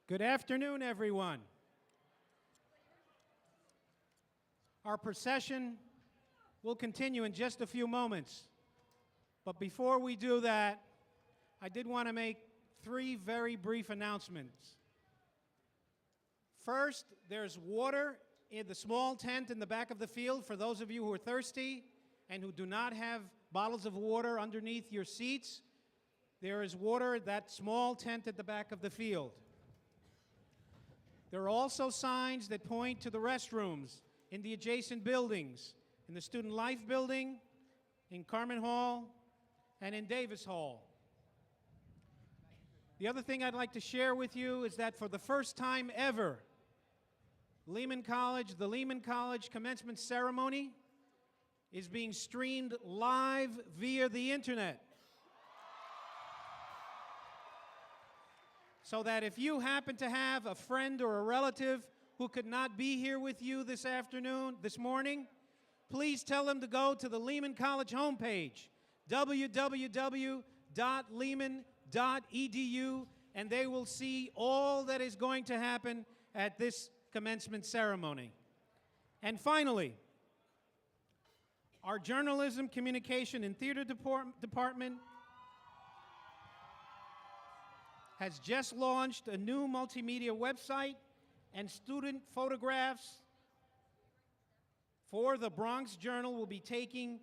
Good afternoon, everyone. Our procession will continue in just a few moments. But before we do that, I did want to make three very brief announcements. First, there's water in the small tent in the back of the field for those of you who are thirsty and who do not have bottles of water underneath your seats. There is water at that small tent at the back of the field. There are also signs that point to the restrooms in the adjacent buildings, in the Student Life Building, in Carmen Hall, and in Davis Hall. The other thing I'd like to share with you is that for the first time ever, the Lehman College Commencement Ceremony is being streamed live via the internet. So that if you happen to have a friend or a relative who could not be here with you this morning, please tell them to go to the Lehman College homepage, www.lehman.edu, and they will see all that is going to happen at this commencement ceremony. And finally, our Journalism, Communication, and Theater Department has just launched a new multimedia website and student photographs for the Bronx Journal will be taking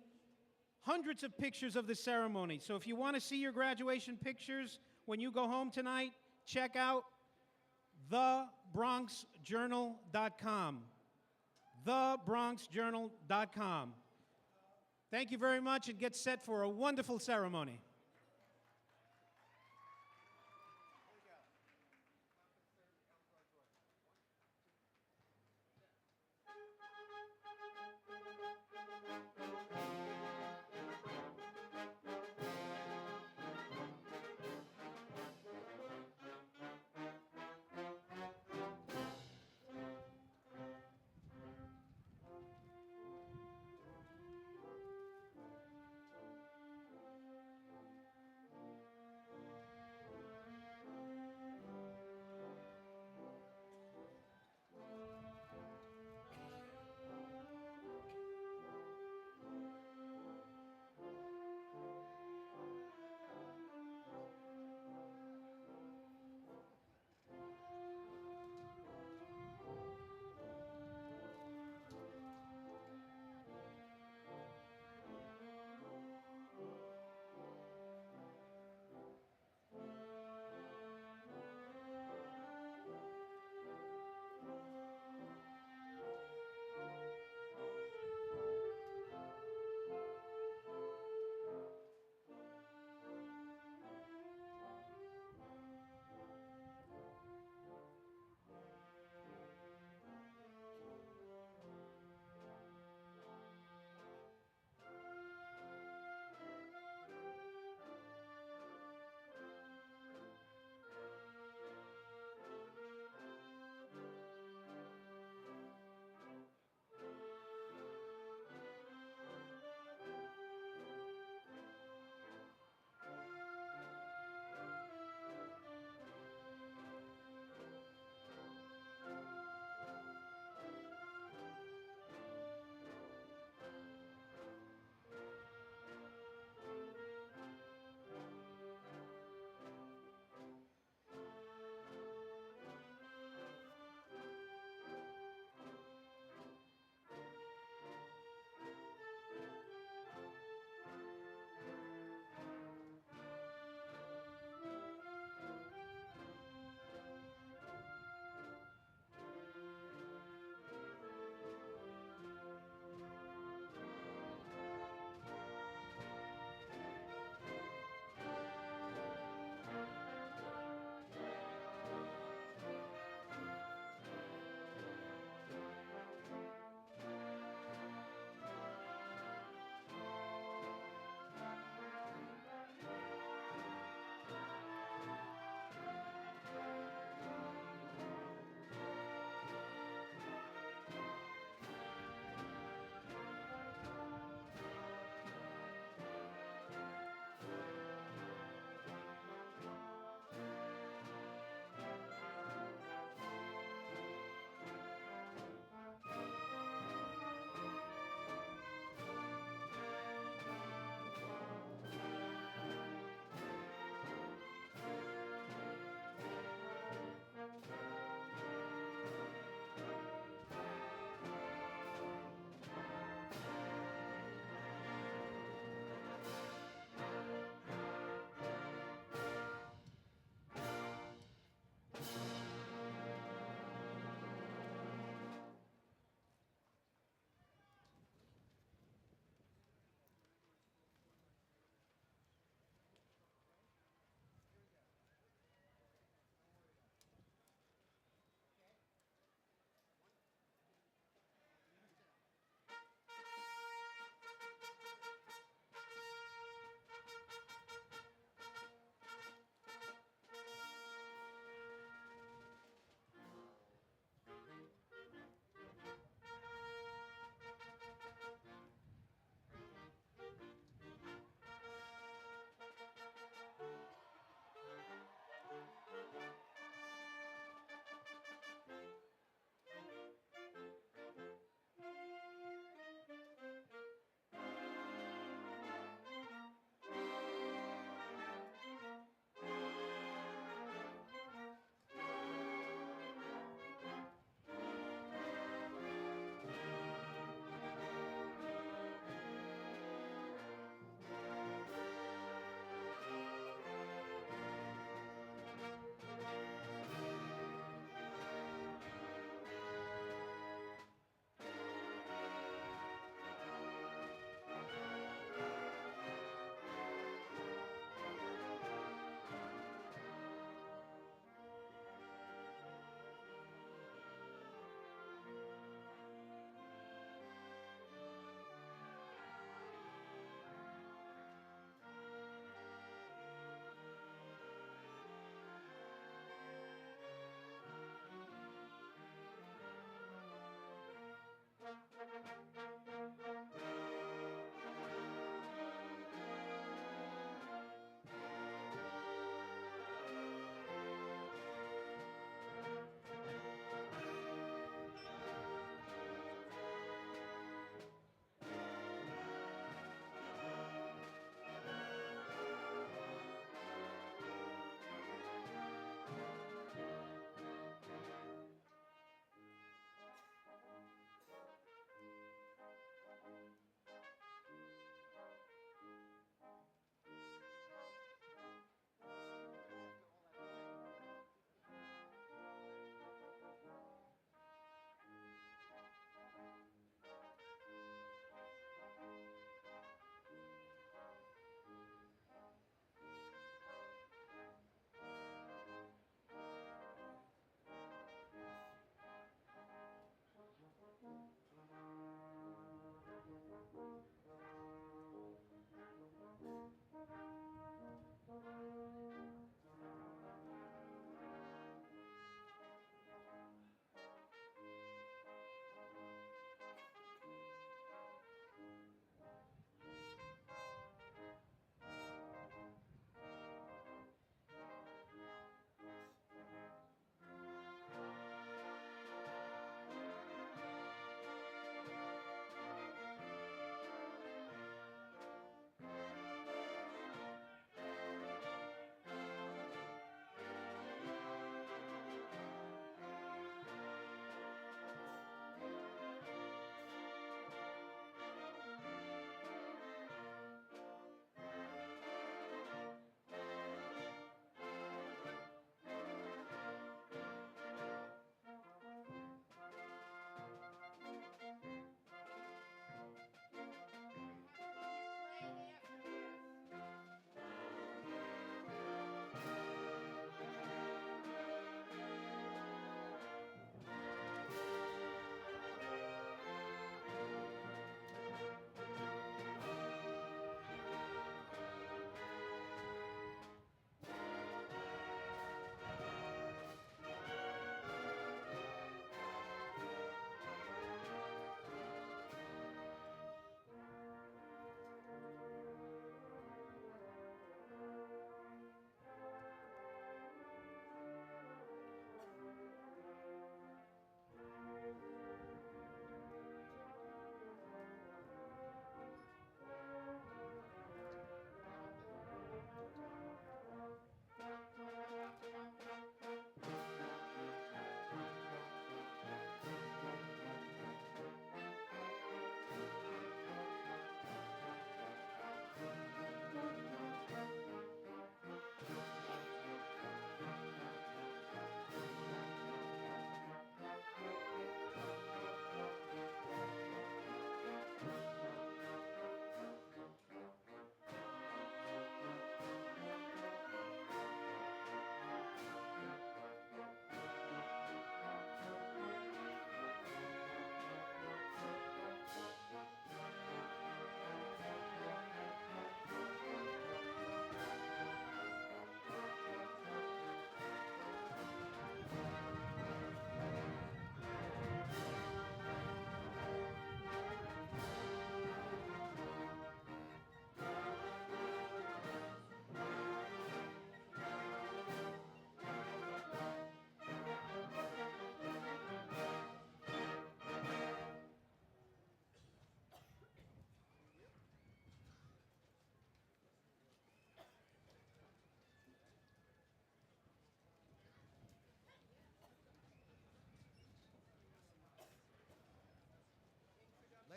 hundreds of pictures of the ceremony. So if you want to see your graduation pictures when you go home tonight, check out thebronxjournal.com. thebronxjournal.com. Thank you very much, and get set for a wonderful ceremony.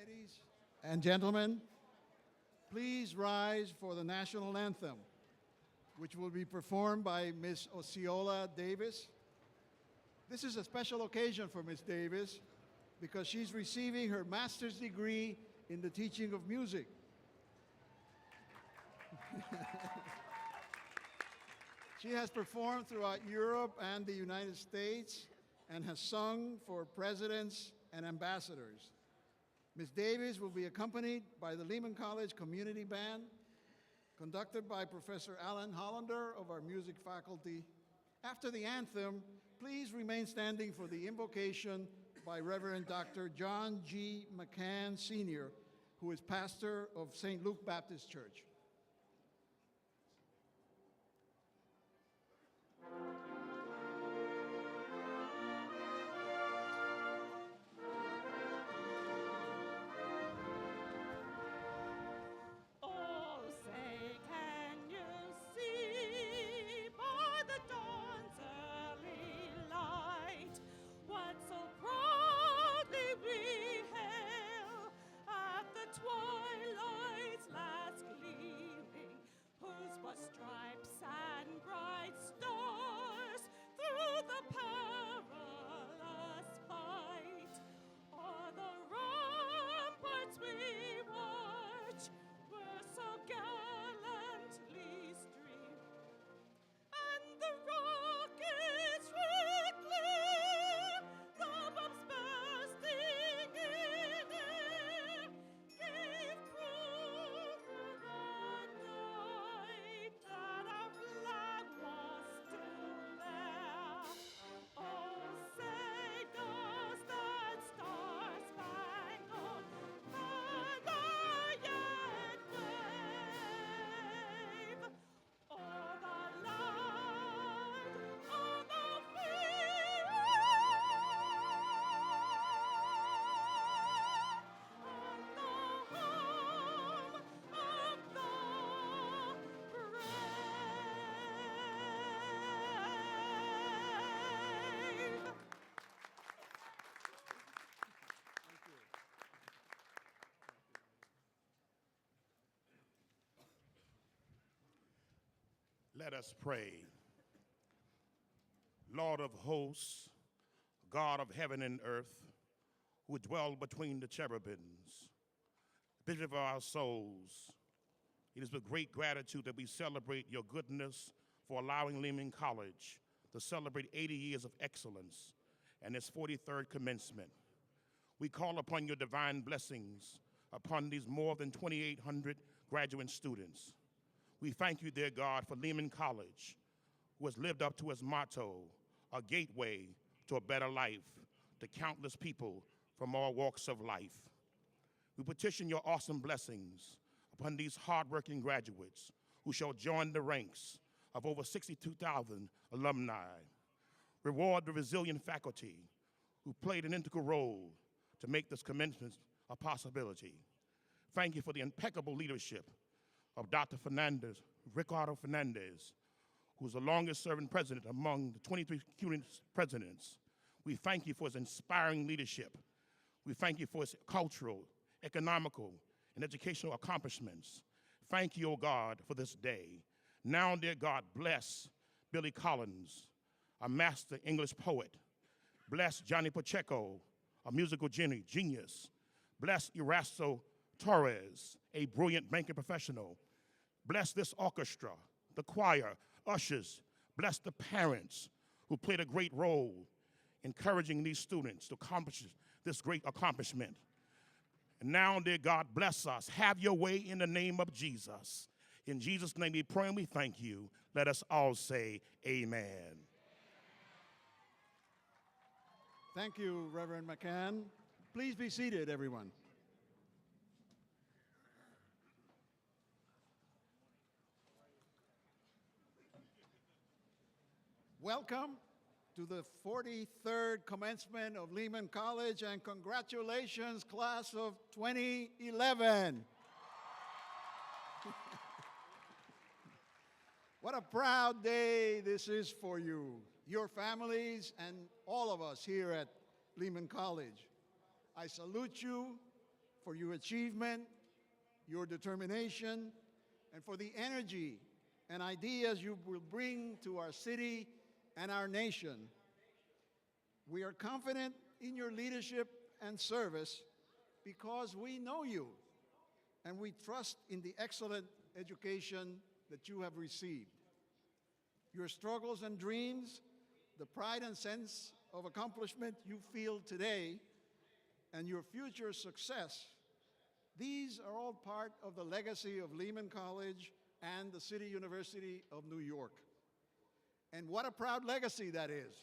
Ladies and gentlemen, please rise for the national anthem, which will be performed by Ms. Osceola Davis. This is a special occasion for Ms. Davis because she's receiving her master's degree in the teaching of music. She has performed throughout Europe and the United States and has sung for presidents and ambassadors. Ms. Davis will be accompanied by the Lehman College Community Band, conducted by Professor Alan Hollander of our music faculty. After the anthem, please remain standing for the invocation by Reverend Dr. John G. McCann, Sr., who is pastor of St. Luke Baptist Church. Let us pray. Lord of hosts, God of heaven and earth, who dwell between the cherubims, Bishop of our souls, it is with great gratitude that we celebrate your goodness for allowing Lehman College to celebrate 80 years of excellence and its 43rd commencement. We call upon your divine blessings upon these more than 2,800 graduate students. We thank you, dear God, for Lehman College, who has lived up to its motto, a gateway to a better life, to countless people from all walks of life. We petition your awesome blessings upon these hardworking graduates who shall join the ranks of over 62,000 alumni. Reward the resilient faculty who played an integral role to make this commencement a possibility. Thank you for the impeccable leadership of Dr. Ricardo Fernandez, who's the longest serving president among the 23 CUNY presidents. We thank you for his inspiring leadership. We thank you for his cultural, economical, and educational accomplishments. Thank you, O God, for this day. Now, dear God, bless Billy Collins, a master English poet. Bless Johnny Pacheco, a musical genius. Bless Erasto Torres, a brilliant banking professional. Bless this orchestra, the choir, ushers. Bless the parents who played a great role encouraging these students to accomplish this great accomplishment. And now, dear God, bless us. Have your way in the name of Jesus. In Jesus' name we pray and we thank you. Let us all say amen. Thank you, Reverend McCann. Please be seated, everyone. Welcome to the 43rd Commencement of Lehman College, and congratulations, class of 2011. What a proud day this is for you, your families, and all of us here at Lehman College. I salute you for your achievement, your determination, and for the energy and ideas you will bring to our city and our nation. We are confident in your leadership and service because we know you and we trust in the excellent education that you have received. Your struggles and dreams, the pride and sense of accomplishment you feel today, and your future success, these are all part of the legacy of Lehman College and the City University of New York. And what a proud legacy that is.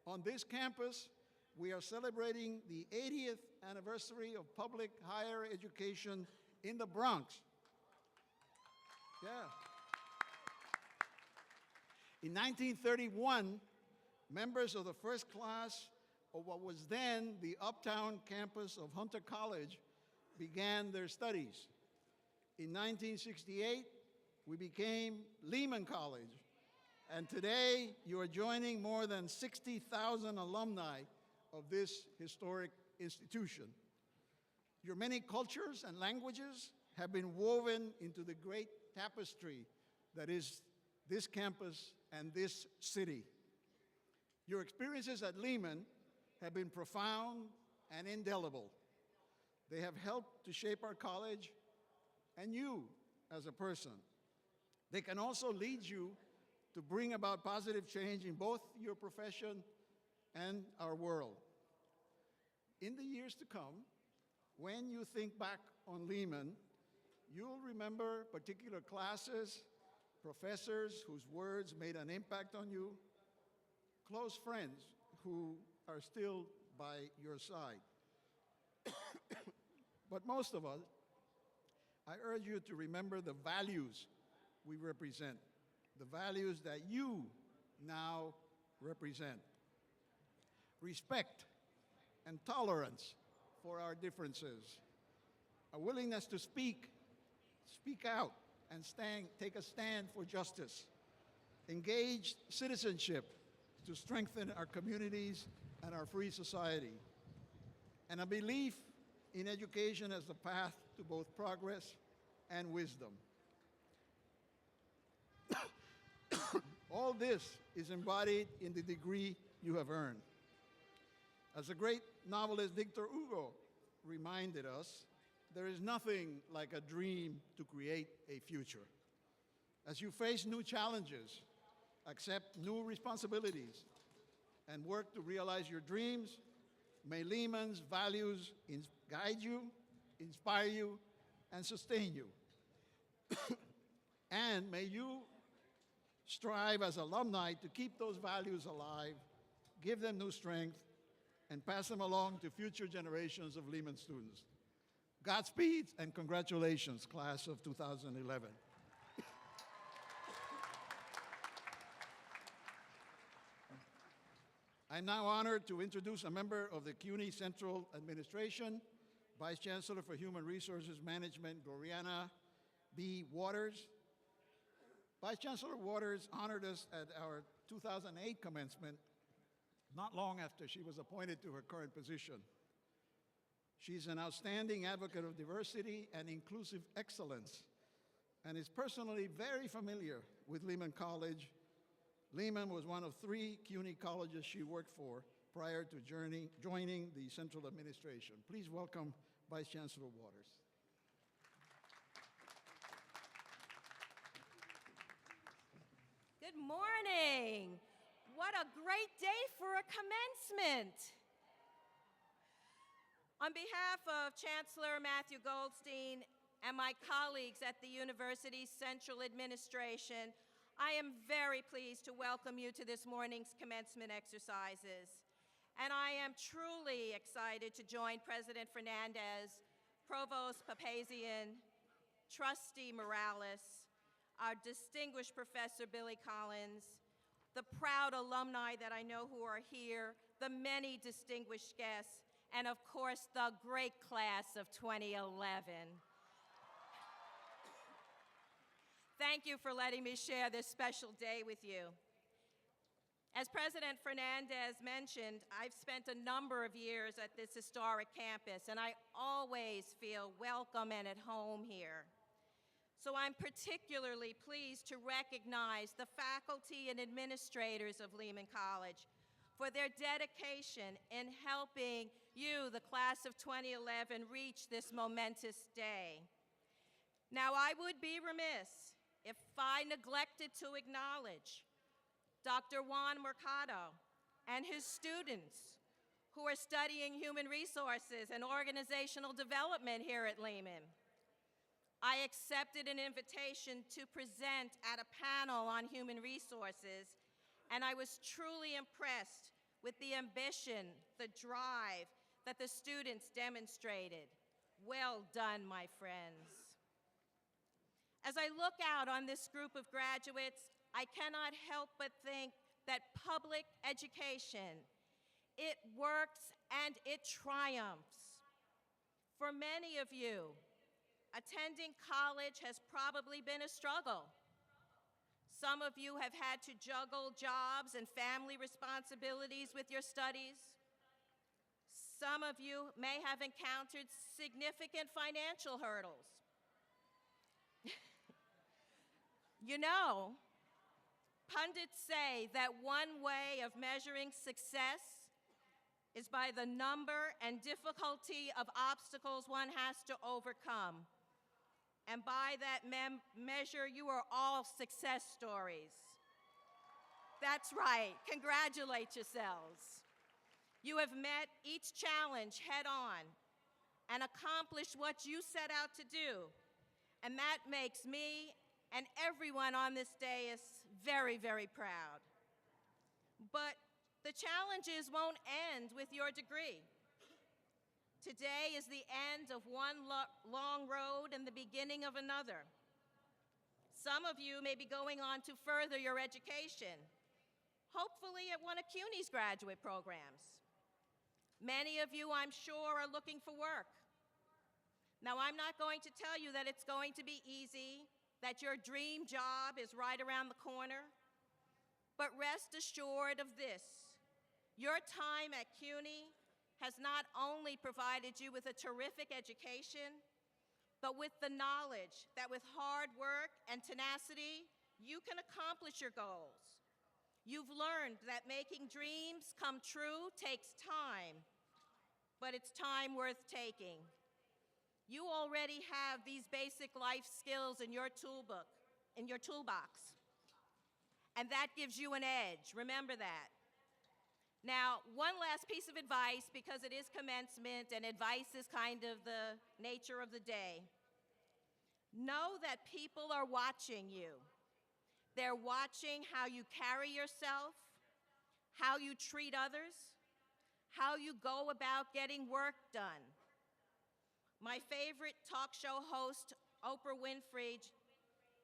On this campus, we are celebrating the 80th anniversary of public higher education in the Bronx. Yeah. In 1931, members of the first class of what was then the uptown campus of Hunter College began their studies. In 1968, we became Lehman College, and today you are joining more than 60,000 alumni of this historic institution. Your many cultures and languages have been woven into the great tapestry that is this campus and this city. Your experiences at Lehman have been profound and indelible. They have helped to shape our college and you as a person. They can also lead you to bring about positive change in both your profession and our world. In the years to come, when you think back on Lehman, you'll remember particular classes, professors whose words made an impact on you, close friends who are still by your side. But most of us, I urge you to remember the values we represent, the values that you now represent. Respect and tolerance for our differences, a willingness to speak out, and take a stand for justice, engaged citizenship to strengthen our communities and our free society, and a belief in education as the path to both progress and wisdom. All this is embodied in the degree you have earned. As the great novelist Victor Hugo reminded us, there is nothing like a dream to create a future. As you face new challenges, accept new responsibilities, and work to realize your dreams, may Lehman's values guide you, inspire you, and sustain you. And may you strive as alumni to keep those values alive, give them new strength, and pass them along to future generations of Lehman students. Godspeed and congratulations, class of 2011. I'm now honored to introduce a member of the CUNY Central Administration, Vice Chancellor for Human Resources Management, Gloriana B. Waters. Vice Chancellor Waters honored us at our 2008 commencement, not long after she was appointed to her current position. She's an outstanding advocate of diversity and inclusive excellence, and is personally very familiar with Lehman College. Lehman was one of 3 CUNY colleges she worked for prior to joining the Central Administration. Please welcome Vice Chancellor Waters. Good morning. What a great day for a commencement. On behalf of Chancellor Matthew Goldstein and my colleagues at the university's Central Administration, I am very pleased to welcome you to this morning's commencement exercises. And I am truly excited to join President Fernandez, Provost Papazian, Trustee Morales, our distinguished Professor Billy Collins, the proud alumni that I know who are here, the many distinguished guests, and of course, the great class of 2011. Thank you for letting me share this special day with you. As President Fernandez mentioned, I've spent a number of years at this historic campus, and I always feel welcome and at home here. So I'm particularly pleased to recognize the faculty and administrators of Lehman College for their dedication in helping you, the class of 2011, reach this momentous day. Now, I would be remiss if I neglected to acknowledge Dr. Juan Mercado and his students who are studying human resources and organizational development here at Lehman. I accepted an invitation to present at a panel on human resources, and I was truly impressed with the ambition, the drive that the students demonstrated. Well done, my friends. As I look out on this group of graduates, I cannot help but think that public education, it works and it triumphs. For many of you, attending college has probably been a struggle. Some of you have had to juggle jobs and family responsibilities with your studies. Some of you may have encountered significant financial hurdles. You know, pundits say that one way of measuring success is by the number and difficulty of obstacles one has to overcome. And by that measure, you are all success stories. That's right, congratulate yourselves. You have met each challenge head on and accomplished what you set out to do. And that makes me and everyone on this dais very, very proud. But the challenges won't end with your degree. Today is the end of one long road and the beginning of another. Some of you may be going on to further your education, hopefully at one of CUNY's graduate programs. Many of you, I'm sure, are looking for work. Now, I'm not going to tell you that it's going to be easy, that your dream job is right around the corner, but rest assured of this. Your time at CUNY has not only provided you with a terrific education, but with the knowledge that with hard work and tenacity, you can accomplish your goals. You've learned that making dreams come true takes time, but it's time worth taking. You already have these basic life skills in your toolbox, and that gives you an edge. Remember that. Now, one last piece of advice, because it is commencement and advice is kind of the nature of the day. Know that people are watching you. They're watching how you carry yourself, how you treat others, how you go about getting work done. My favorite talk show host, Oprah Winfrey,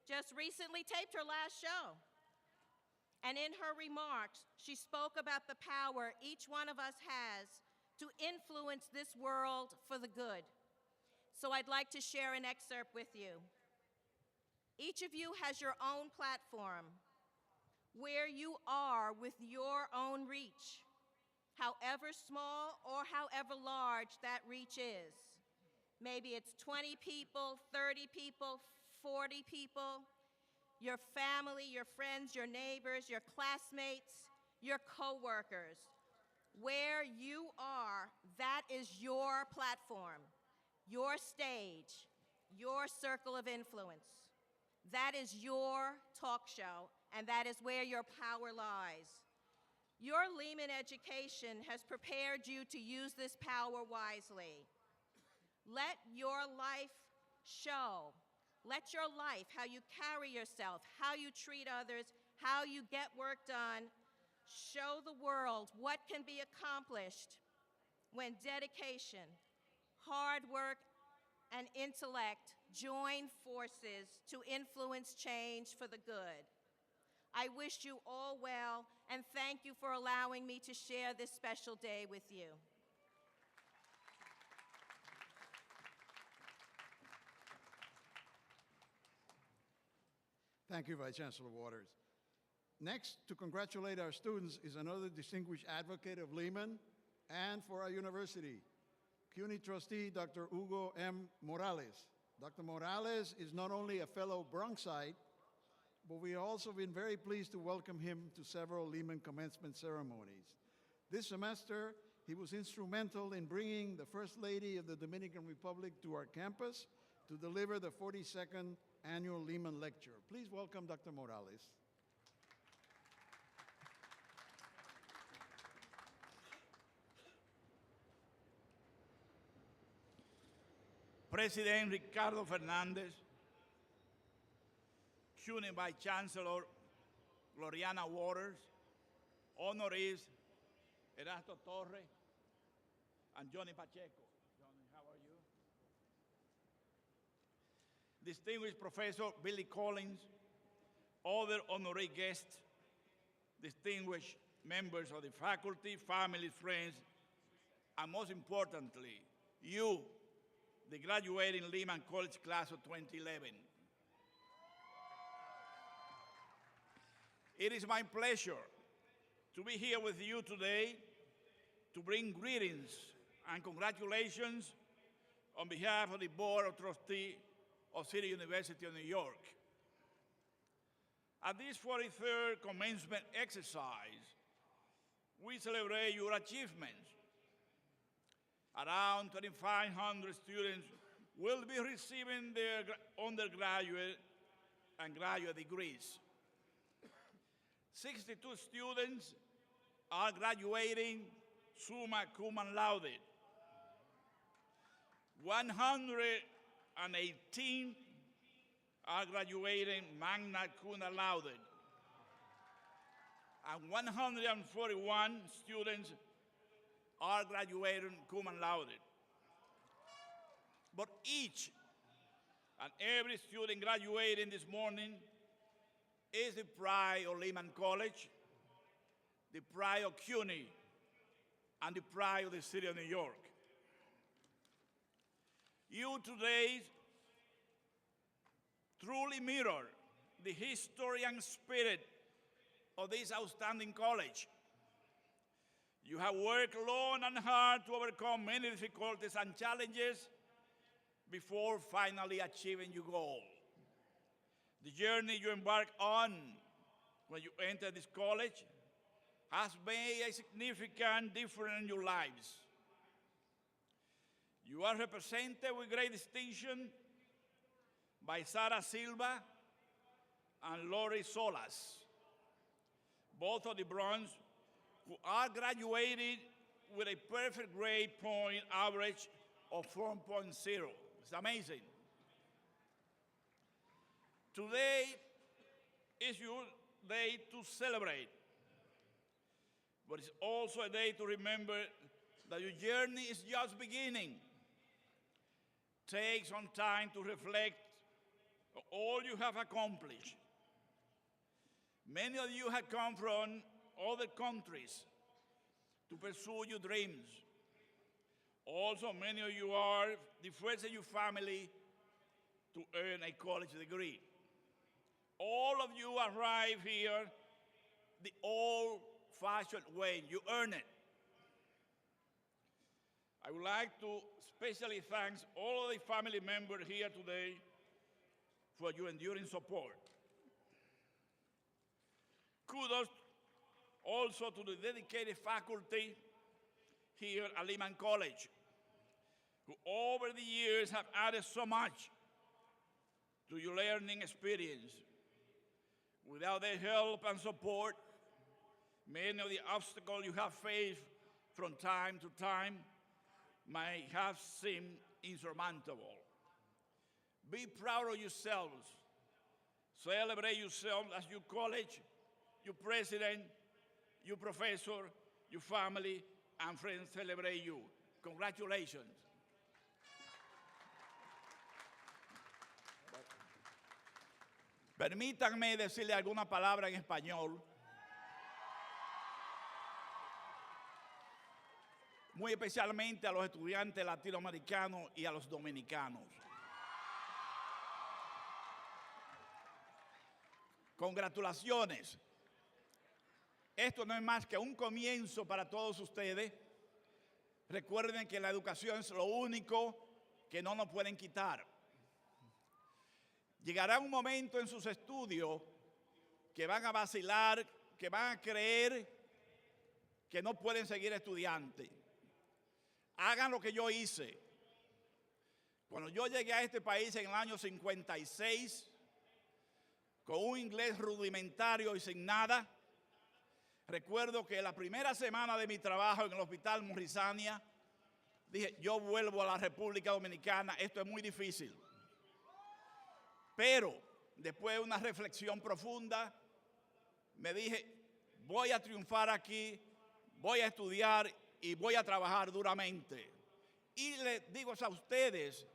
just recently taped her last show. And in her remarks, she spoke about the power each one of us has to influence this world for the good. So I'd like to share an excerpt with you. Each of you has your own platform, where you are with your own reach, however small or however large that reach is. Maybe it's 20 people, 30 people, 40 people, your family, your friends, your neighbors, your classmates, your coworkers. Where you are, that is your platform, your stage, your circle of influence. That is your talk show, and that is where your power lies. Your Lehman education has prepared you to use this power wisely. Let your life show. Let your life, how you carry yourself, how you treat others, how you get work done, show the world what can be accomplished when dedication, hard work, and intellect join forces to influence change for the good. I wish you all well, and thank you for allowing me to share this special day with you. Thank you, Vice Chancellor Waters. Next, to congratulate our students is another distinguished advocate of Lehman and for our university, CUNY trustee Dr. Hugo M. Morales. Dr. Morales is not only a fellow Bronxite, but we have also been very pleased to welcome him to several Lehman commencement ceremonies. This semester, he was instrumental in bringing the First Lady of the Dominican Republic to our campus to deliver the 42nd annual Lehman Lecture. Please welcome Dr. Morales. President Ricardo Fernandez, CUNY Vice Chancellor Gloriana Waters, Honorees Erasto Torre, and Johnny Pacheco. Johnny, how are you? Distinguished Professor Billy Collins, other honorary guests, distinguished members of the faculty, family, friends, and most importantly, you, the graduating Lehman College Class of 2011. It is my pleasure to be here with you today to bring greetings and congratulations on behalf of the Board of Trustees of City University of New York. At this 43rd commencement exercise, we celebrate your achievements. Around 2,500 students will be receiving their undergraduate and graduate degrees. 62 students are graduating summa cum laude. 118 are graduating magna cum laude. And 141 students are graduating cum laude. But each and every student graduating this morning is the pride of Lehman College, the pride of CUNY, and the pride of the city of New York. You today truly mirror the history and spirit of this outstanding college. You have worked long and hard to overcome many difficulties and challenges before finally achieving your goal. The journey you embark on when you enter this college has made a significant difference in your lives. You are represented with great distinction by Sarah Silva and Lori Solas, both of the Bronx, who are graduated with a perfect grade point average of 4.0. It's amazing. Today is your day to celebrate, but it's also a day to remember that your journey is just beginning. Take some time to reflect on all you have accomplished. Many of you have come from other countries to pursue your dreams. Also, many of you are the first in your family to earn a college degree. All of you arrive here the old-fashioned way. You earn it. I would like to especially thank all of the family members here today for your enduring support. Kudos also to the dedicated faculty here at Lehman College, who over the years have added so much to your learning experience. Without their help and support, many of the obstacles you have faced from time to time might have seemed insurmountable. Be proud of yourselves. Celebrate yourself as your college, your president, your professor, your family, and friends celebrate you. Congratulations. Permítanme decirle alguna palabra en español, muy especialmente a los estudiantes latinoamericanos y a los dominicanos. Congratulaciones. esto no es más que un comienzo para todos ustedes. Recuerden que la educación es lo único que no nos pueden quitar. Llegará un momento en sus estudios que van a vacilar, que van a creer que no pueden seguir estudiantes. Hagan lo que yo hice. Cuando yo llegué a este país en el año 56, con un inglés rudimentario y sin nada, recuerdo que la primera semana de mi trabajo en el Hospital Morrisania, dije, yo vuelvo a la República Dominicana, esto es muy difícil. Pero después de una reflexión profunda, me dije, voy a triunfar aquí, voy a estudiar y voy a trabajar duramente. Y les digo a ustedes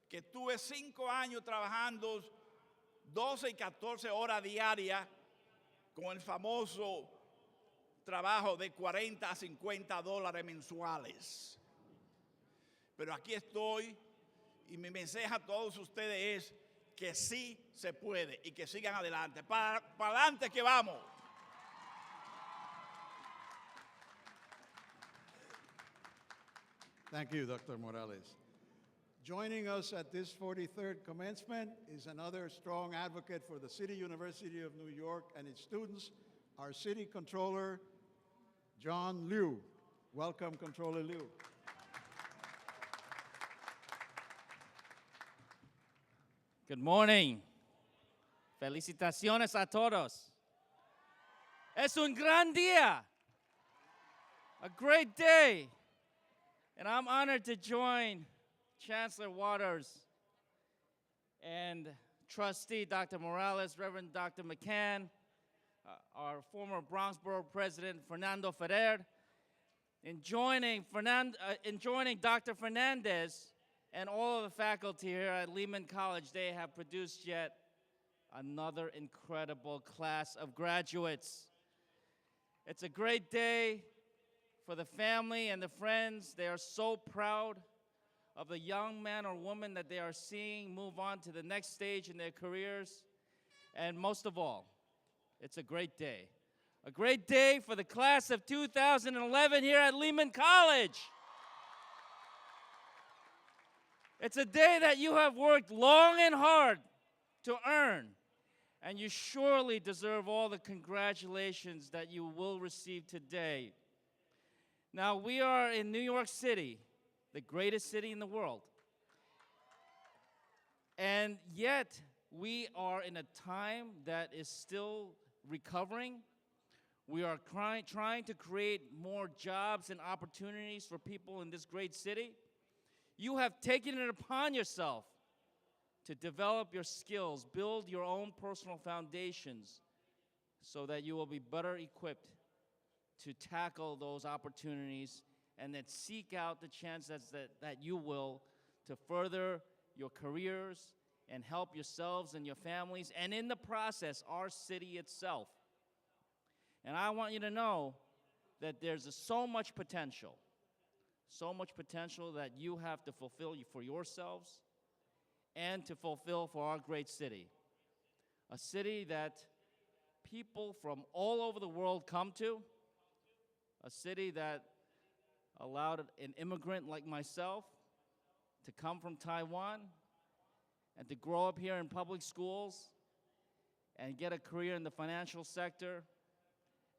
que tuve 5 años trabajando 12 y 14 horas diarias con el famoso trabajo de 40 a 50 dólares mensuales. Pero aquí estoy y mi mensaje a todos ustedes es que sí se puede y que sigan adelante. Para adelante que vamos. Thank you, Dr. Morales. Joining us at this 43rd Commencement is another strong advocate for the City University of New York and its students, our City Comptroller, John Liu. Welcome, Comptroller Liu. Good morning. Felicitaciones a todos. Es un gran día. A great day. And I'm honored to join Chancellor Waters and Trustee Dr. Morales, Reverend Dr. McCann, our former Bronxborough President Fernando Ferrer, in joining Dr. Fernandez and all of the faculty here at Lehman College. They have produced yet another incredible class of graduates. It's a great day for the family and the friends. They are so proud of the young man or woman that they are seeing move on to the next stage in their careers. And most of all, it's a great day. A great day for the class of 2011 here at Lehman College. It's a day that you have worked long and hard to earn, and you surely deserve all the congratulations that you will receive today. Now, we are in New York City, the greatest city in the world. And yet, we are in a time that is still recovering. We are trying to create more jobs and opportunities for people in this great city. You have taken it upon yourself to develop your skills, build your own personal foundations so that you will be better equipped to tackle those opportunities and then seek out the chances that you will to further your careers and help yourselves and your families, and in the process, our city itself. And I want you to know that there's so much potential that you have to fulfill for yourselves and to fulfill for our great city. A city that people from all over the world come to, a city that allowed an immigrant like myself to come from Taiwan and to grow up here in public schools and get a career in the financial sector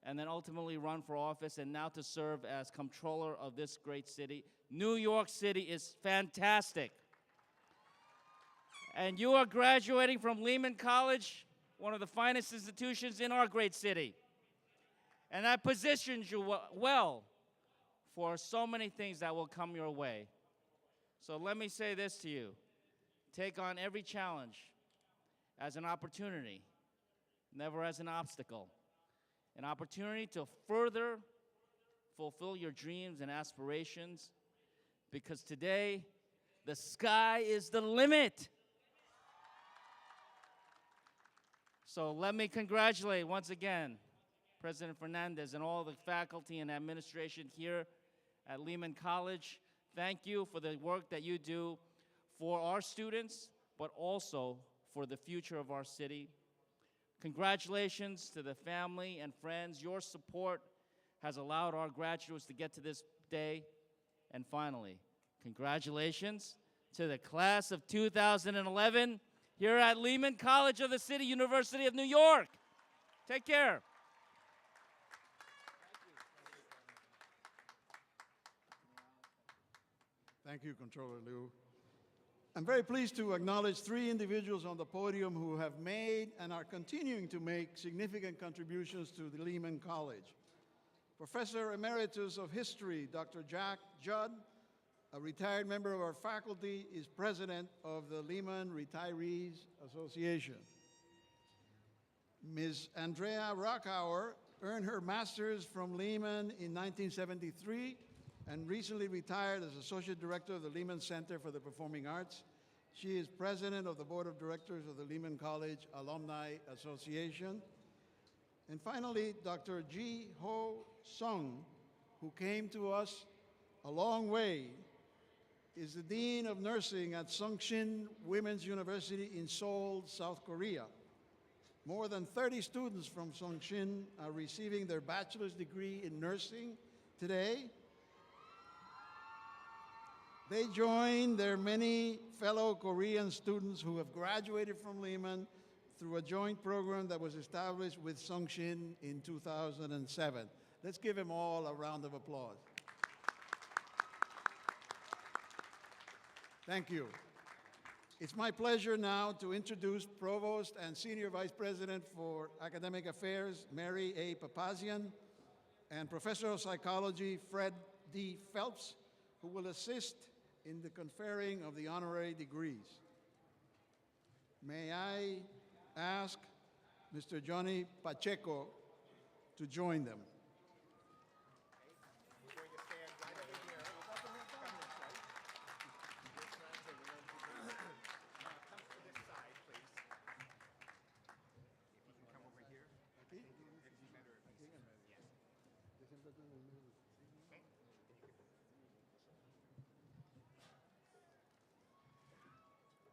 and then ultimately run for office and now to serve as comptroller of this great city. New York City is fantastic. And you are graduating from Lehman College, one of the finest institutions in our great city. And that positions you well for so many things that will come your way. So let me say this to you. Take on every challenge as an opportunity, never as an obstacle. An opportunity to further fulfill your dreams and aspirations, because today, the sky is the limit. So let me congratulate once again President Fernandez and all the faculty and administration here at Lehman College. Thank you for the work that you do for our students, but also for the future of our city. Congratulations to the family and friends. Your support has allowed our graduates to get to this day. And finally, congratulations to the class of 2011 here at Lehman College of the City, University of New York. Take care. Thank you, Comptroller Liu. I'm very pleased to acknowledge 3 individuals on the podium who have made and are continuing to make significant contributions to the Lehman College. Professor Emeritus of History, Dr. Jack Judd, a retired member of our faculty, is president of the Lehman Retirees Association. Ms. Andrea Rockauer earned her master's from Lehman in 1973 and recently retired as Associate Director of the Lehman Center for the Performing Arts. She is President of the Board of Directors of the Lehman College Alumni Association. And finally, Dr. Ji Ho Sung, who came to us a long way, is the Dean of Nursing at Sungshin Women's University in Seoul, South Korea. More than 30 students from Sungshin are receiving their bachelor's degree in nursing today. They join their many fellow Korean students who have graduated from Lehman through a joint program that was established with Sungshin in 2007. Let's give them all a round of applause. Thank you. It's my pleasure now to introduce Provost and Senior Vice President for Academic Affairs, Mary A. Papazian, and Professor of Psychology, Fred D. Phelps, who will assist in the conferring of the honorary degrees. May I ask Mr. Johnny Pacheco to join them.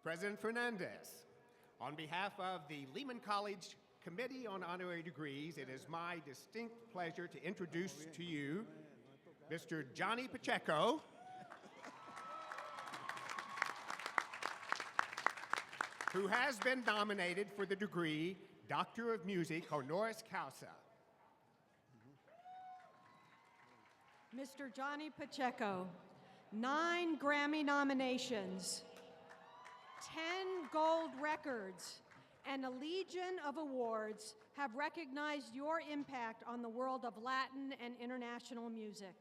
President Fernandez, on behalf of the Lehman College Committee on Honorary Degrees, it is my distinct pleasure to introduce to you Mr. Johnny Pacheco, who has been nominated for the degree Doctor of Music honoris causa. Mr. Johnny Pacheco, 9 Grammy nominations, 10 gold records, and a legion of awards have recognized your impact on the world of Latin and international music.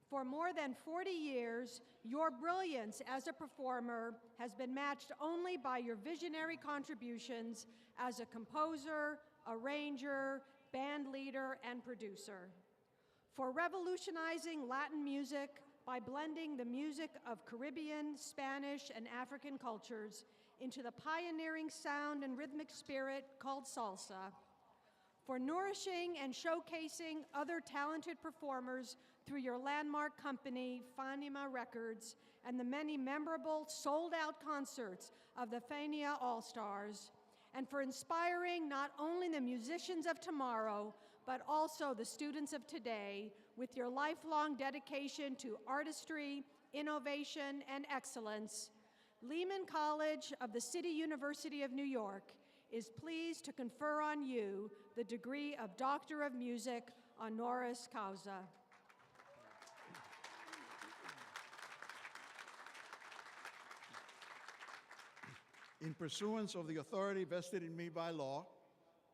For more than 40 years, your brilliance as a performer has been matched only by your visionary contributions as a composer, arranger, band leader, and producer. For revolutionizing Latin music by blending the music of Caribbean, Spanish, and African cultures into the pioneering sound and rhythmic spirit called salsa. For nourishing and showcasing other talented performers through your landmark company, Fanima Records, and the many memorable sold-out concerts of the Fania All-Stars. And for inspiring not only the musicians of tomorrow, but also the students of today with your lifelong dedication to artistry, innovation, and excellence. Lehman College of the City University of New York is pleased to confer on you the degree of Doctor of Music honoris causa. In pursuance of the authority vested in me by law,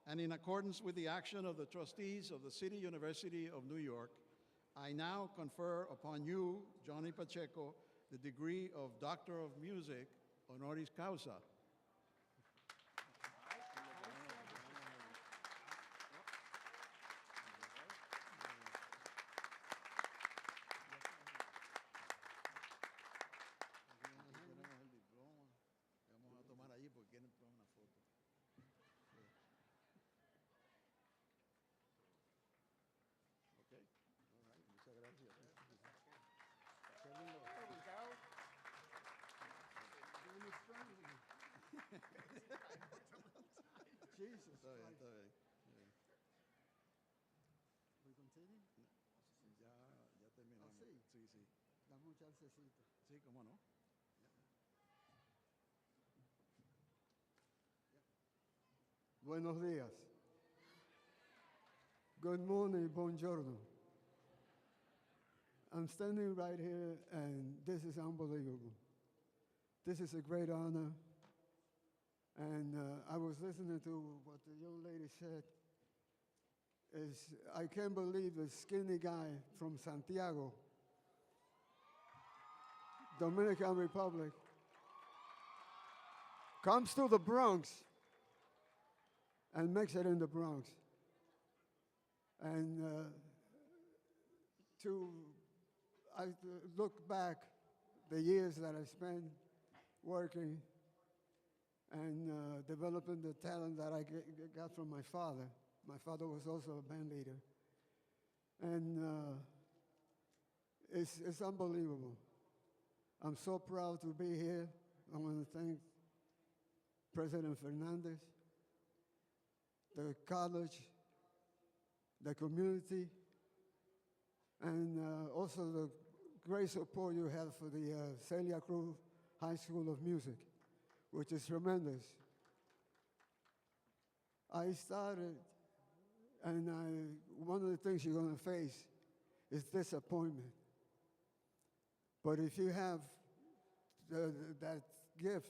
and in accordance with the action of the trustees of the City University of New York, I now confer upon you, Johnny Pacheco, the degree of Doctor of Music honoris causa. Jesus Está bien, está bien. We continue? Ya terminamos. Ah, sí. Sí, sí. Dame un chancecito. Sí, cómo no. Buenos días. Good morning, buongiorno. I'm standing right here, and this is unbelievable. This is a great honor. And I was listening to what the young lady said. I can't believe the skinny guy from Santiago, Dominican Republic, comes to the Bronx and makes it in the Bronx. And I look back the years that I spent working and developing the talent that I got from my father. My father was also a band leader. And it's unbelievable. I'm so proud to be here. I want to thank President Fernandez, the college, the community, and also the great support you have for the Celia Cruz High School of Music, which is tremendous. I started, and one of the things you're going to face is disappointment. But if you have that gift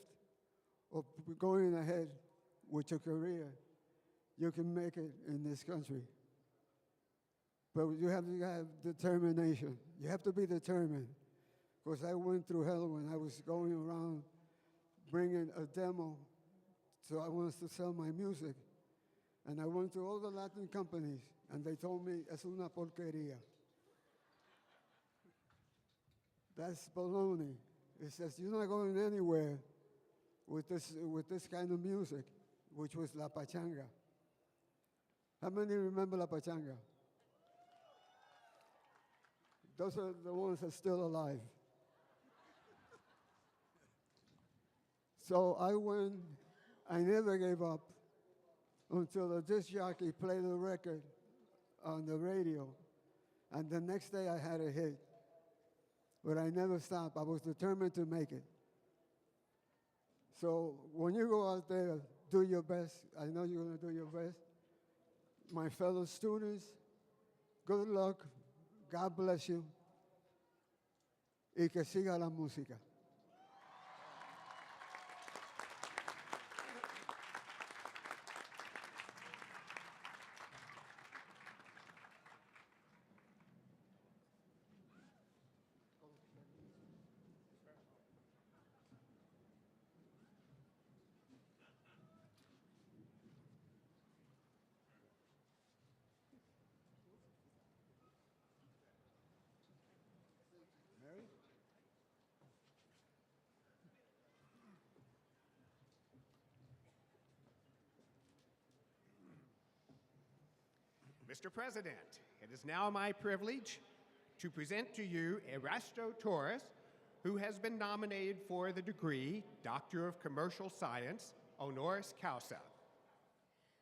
of going ahead with your career, you can make it in this country. But you have to have determination. You have to be determined. Because I went through hell when I was going around bringing a demo. So I wanted to sell my music. And I went to all the Latin companies, and they told me, es una porquería. That's baloney. It says, you're not going anywhere with this kind of music, which was La Pachanga. How many remember La Pachanga? Those are the ones that are still alive. So I never gave up until the disc jockey played the record on the radio. And the next day I had a hit. But I never stopped. I was determined to make it. So when you go out there, do your best. I know you're going to do your best. My fellow students, good luck. God bless you. Y que siga la música. Mr. President, it is now my privilege to present to you Erasto Torres, who has been nominated for the degree Doctor of Commercial Science, honoris causa.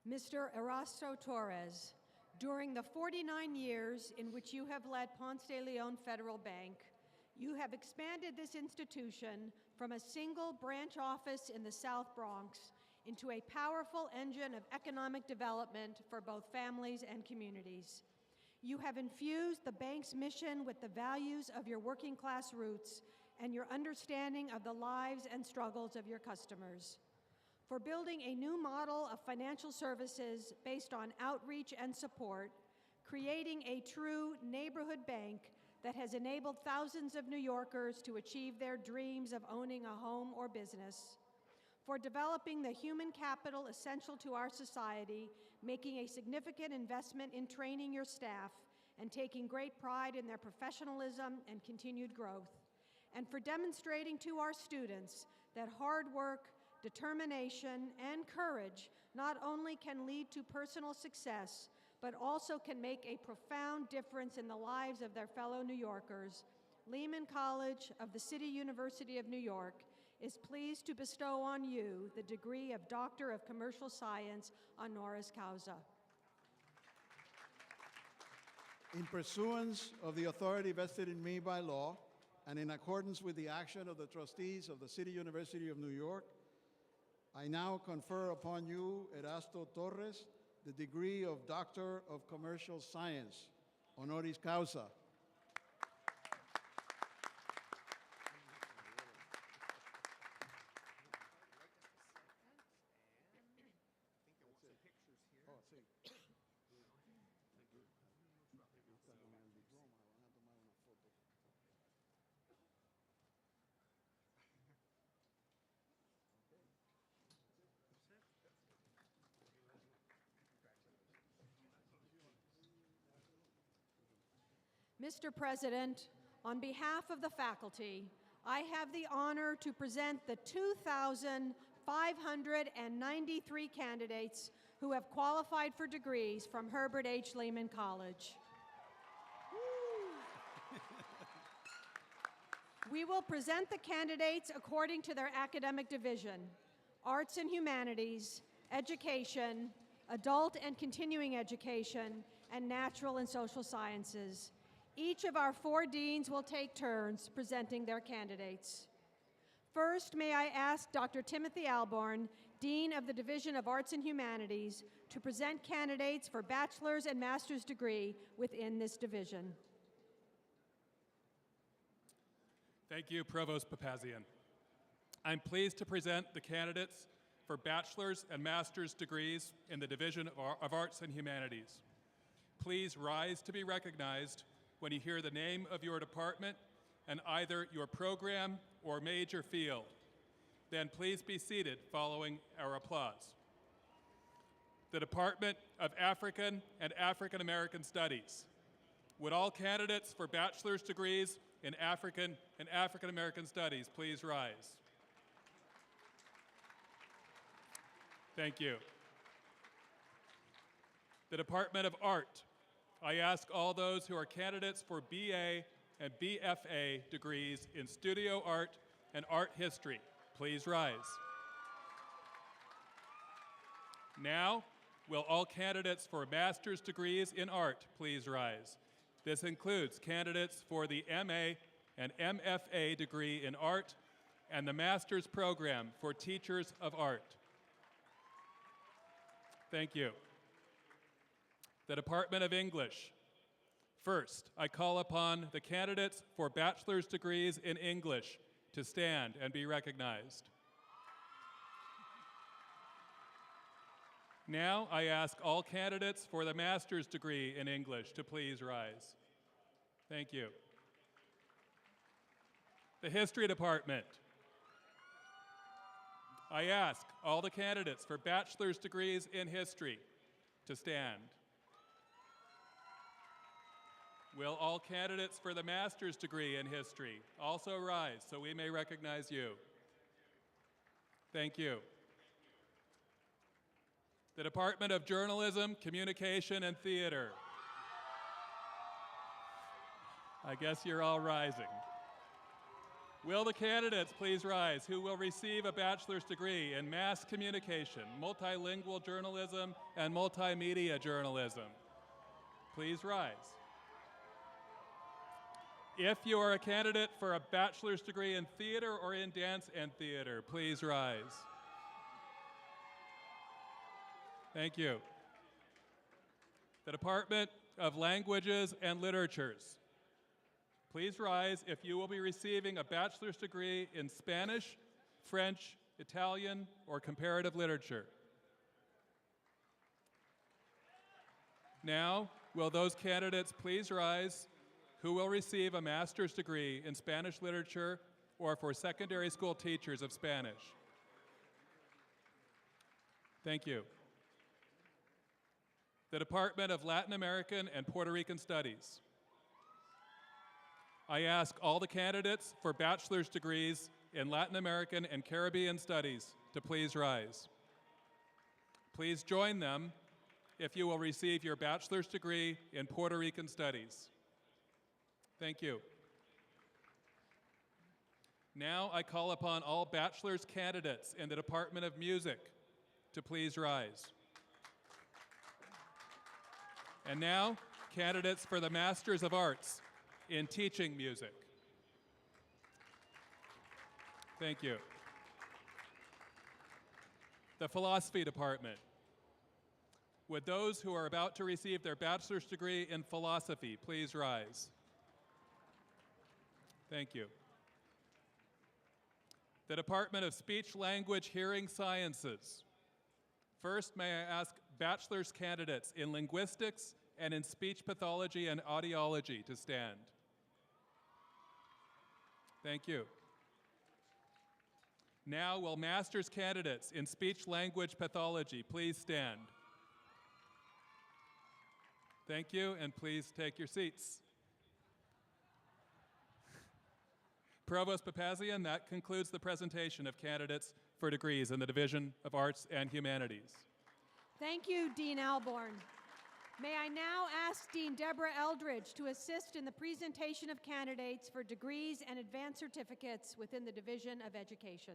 Mr. Erasto Torres, during the 49 years in which you have led Ponce de Leon Federal Bank, you have expanded this institution from a single branch office in the South Bronx into a powerful engine of economic development for both families and communities. You have infused the bank's mission with the values of your working class roots and your understanding of the lives and struggles of your customers. For building a new model of financial services based on outreach and support, creating a true neighborhood bank that has enabled thousands of New Yorkers to achieve their dreams of owning a home or business, for developing the human capital essential to our society, making a significant investment in training your staff, and taking great pride in their professionalism and continued growth, and for demonstrating to our students that hard work, determination, and courage not only can lead to personal success, but also can make a profound difference in the lives of their fellow New Yorkers. Lehman College of the City University of New York is pleased to bestow on you the degree of Doctor of Commercial Science honoris causa. In pursuance of the authority vested in me by law, and in accordance with the action of the trustees of the City University of New York, I now confer upon you, Erasto Torres, the degree of Doctor of Commercial Science, honoris causa. Mr. President, on behalf of the faculty, I have the honor to present the 2,593 candidates who have qualified for degrees from Herbert H. Lehman College. We will present the candidates according to their academic division: Arts and Humanities, Education, Adult and Continuing Education, and Natural and Social Sciences. Each of our 4 deans will take turns presenting their candidates. First, may I ask Dr. Timothy Alborn, Dean of the Division of Arts and Humanities, to present candidates for bachelor's and master's degree within this division. Thank you, Provost Papazian. I'm pleased to present the candidates for bachelor's and master's degrees in the Division of Arts and Humanities. Please rise to be recognized when you hear the name of your department and either your program or major field. Then please be seated following our applause. The Department of African and African American Studies. Would all candidates for bachelor's degrees in African and African American Studies please rise? Thank you. The Department of Art. I ask all those who are candidates for BA and BFA degrees in studio art and art history, please rise. Now, will all candidates for master's degrees in art please rise? This includes candidates for the MA and MFA degree in art and the master's program for teachers of art. Thank you. The Department of English. First, I call upon the candidates for bachelor's degrees in English to stand and be recognized. Now, I ask all candidates for the master's degree in English to please rise. Thank you. The History Department. I ask all the candidates for bachelor's degrees in history to stand. Will all candidates for the master's degree in history also rise so we may recognize you? Thank you. The Department of Journalism, Communication, and Theater. I guess you're all rising. Will the candidates please rise who will receive a bachelor's degree in mass communication, multilingual journalism, and multimedia journalism? Please rise. If you are a candidate for a bachelor's degree in theater or in dance and theater, please rise. Thank you. The Department of Languages and Literatures. Please rise if you will be receiving a bachelor's degree in Spanish, French, Italian, or comparative literature. Now, will those candidates please rise who will receive a master's degree in Spanish literature or for secondary school teachers of Spanish? Thank you. The Department of Latin American and Puerto Rican Studies. I ask all the candidates for bachelor's degrees in Latin American and Caribbean Studies to please rise. Please join them if you will receive your bachelor's degree in Puerto Rican Studies. Thank you. Now I call upon all bachelor's candidates in the Department of Music to please rise. And now, candidates for the Masters of Arts in Teaching Music. Thank you. The Philosophy Department. Would those who are about to receive their bachelor's degree in philosophy please rise? Thank you. The Department of Speech, Language, Hearing Sciences. First, may I ask bachelor's candidates in linguistics and in speech pathology and audiology to stand. Thank you. Now, will master's candidates in speech language pathology please stand? Thank you, and please take your seats. Provost Papazian, that concludes the presentation of candidates for degrees in the Division of Arts and Humanities. Thank you, Dean Alborn. May I now ask Dean Deborah Eldridge to assist in the presentation of candidates for degrees and advanced certificates within the Division of Education.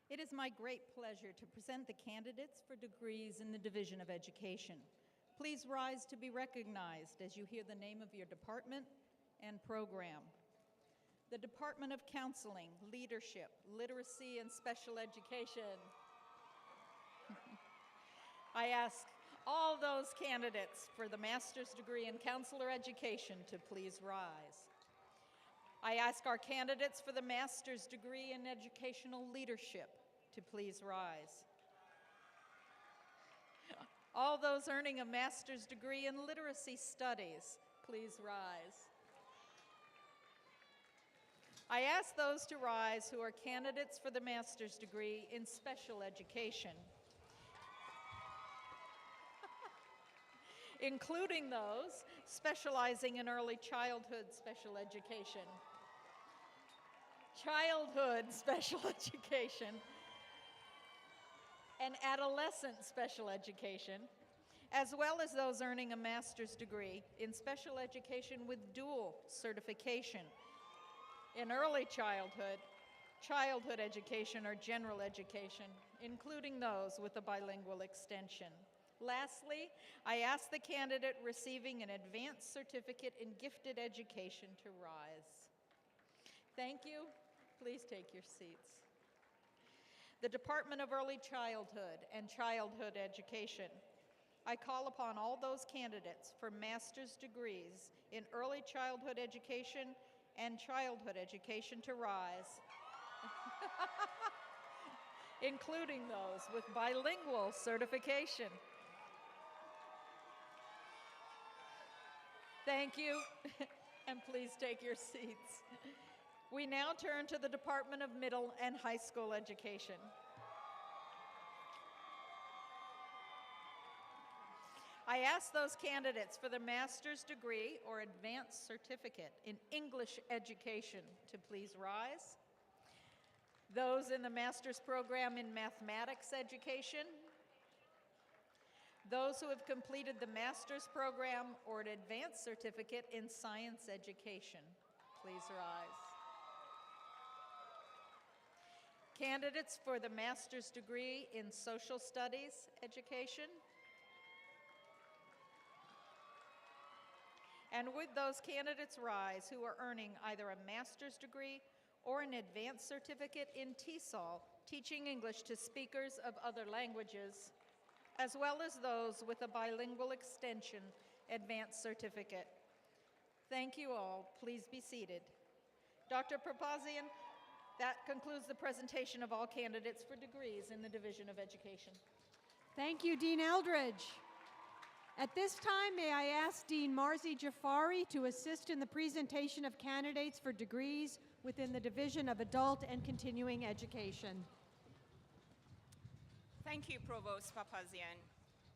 It is my great pleasure to present the candidates for degrees in the Division of Education. Please rise to be recognized as you hear the name of your department and program. The Department of Counseling, Leadership, Literacy, and Special Education. I ask all those candidates for the master's degree in counselor education to please rise. I ask our candidates for the master's degree in educational leadership to please rise. All those earning a master's degree in literacy studies, please rise. I ask those to rise who are candidates for the master's degree in special education, including those specializing in early childhood special education, and adolescent special education, as well as those earning a master's degree in special education with dual certification in early childhood, childhood education, or general education, including those with a bilingual extension. Lastly, I ask the candidate receiving an advanced certificate in gifted education to rise. Thank you. Please take your seats. The Department of Early Childhood and Childhood Education. I call upon all those candidates for master's degrees in early childhood education and childhood education to rise, including those with bilingual certification. Thank you, and please take your seats. We now turn to the Department of Middle and High School Education. I ask those candidates for the master's degree or advanced certificate in English education to please rise. Those in the master's program in mathematics education. Those who have completed the master's program or an advanced certificate in science education, please rise. Candidates for the master's degree in social studies education. And would those candidates rise who are earning either a master's degree or an advanced certificate in TESOL, teaching English to speakers of other languages, as well as those with a bilingual extension advanced certificate. Thank you all. Please be seated. Dr. Papazian, that concludes the presentation of all candidates for degrees in the Division of Education. Thank you, Dean Eldridge. At this time, may I ask Dean Marzi Jafari to assist in the presentation of candidates for degrees within the Division of Adult and Continuing Education. Thank you, Provost Papazian.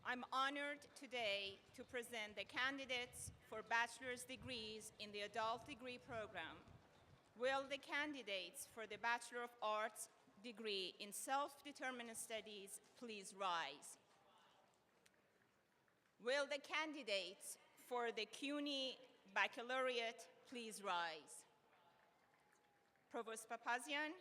I'm honored today to present the candidates for bachelor's degrees in the adult degree program. Will the candidates for the Bachelor of Arts degree in self-determined studies please rise? Will the candidates for the CUNY Baccalaureate, please rise. Provost Papazian,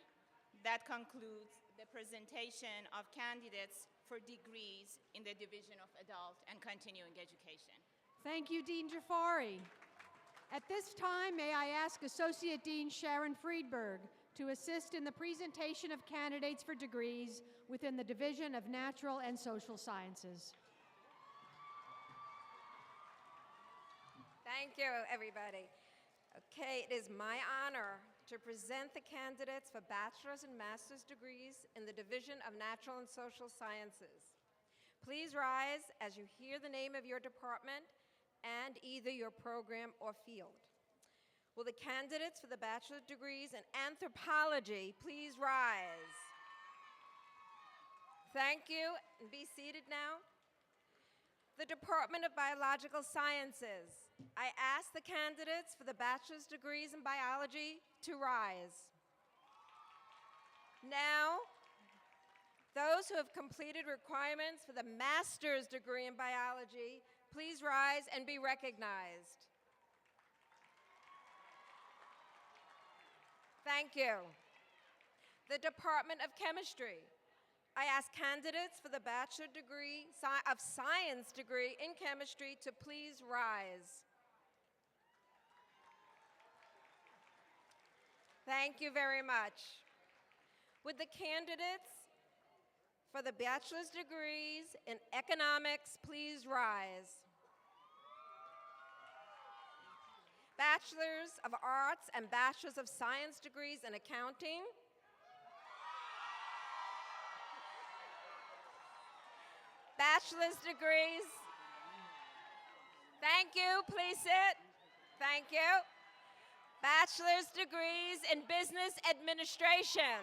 that concludes the presentation of candidates for degrees in the Division of Adult and Continuing Education. Thank you, Dean Jafari. At this time, may I ask Associate Dean Sharon Friedberg to assist in the presentation of candidates for degrees within the Division of Natural and Social Sciences. Thank you, everybody. Okay, it is my honor to present the candidates for bachelor's and master's degrees in the Division of Natural and Social Sciences. Please rise as you hear the name of your department and either your program or field. Will the candidates for the bachelor's degrees in anthropology please rise? Thank you, and be seated now. The Department of Biological Sciences. I ask the candidates for the bachelor's degrees in biology to rise. Now, those who have completed requirements for the master's degree in biology, please rise and be recognized. Thank you. The Department of Chemistry. I ask candidates for the Bachelor degree of Science degree in chemistry to please rise. Thank you very much. Would the candidates for the bachelor's degrees in economics please rise? Bachelor's of Arts and Bachelor's of Science degrees in accounting. Bachelor's degrees. Thank you, please sit. Thank you. Bachelor's degrees in Business Administration.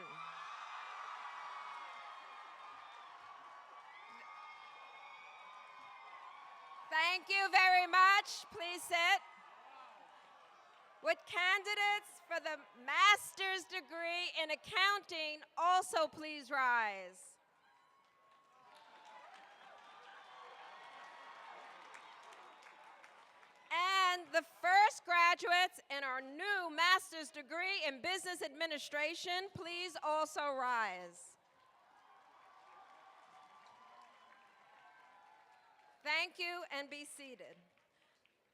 Thank you very much. Please sit. Would candidates for the master's degree in accounting also please rise? And the first graduates in our new master's degree in business administration, please also rise. Thank you, and be seated.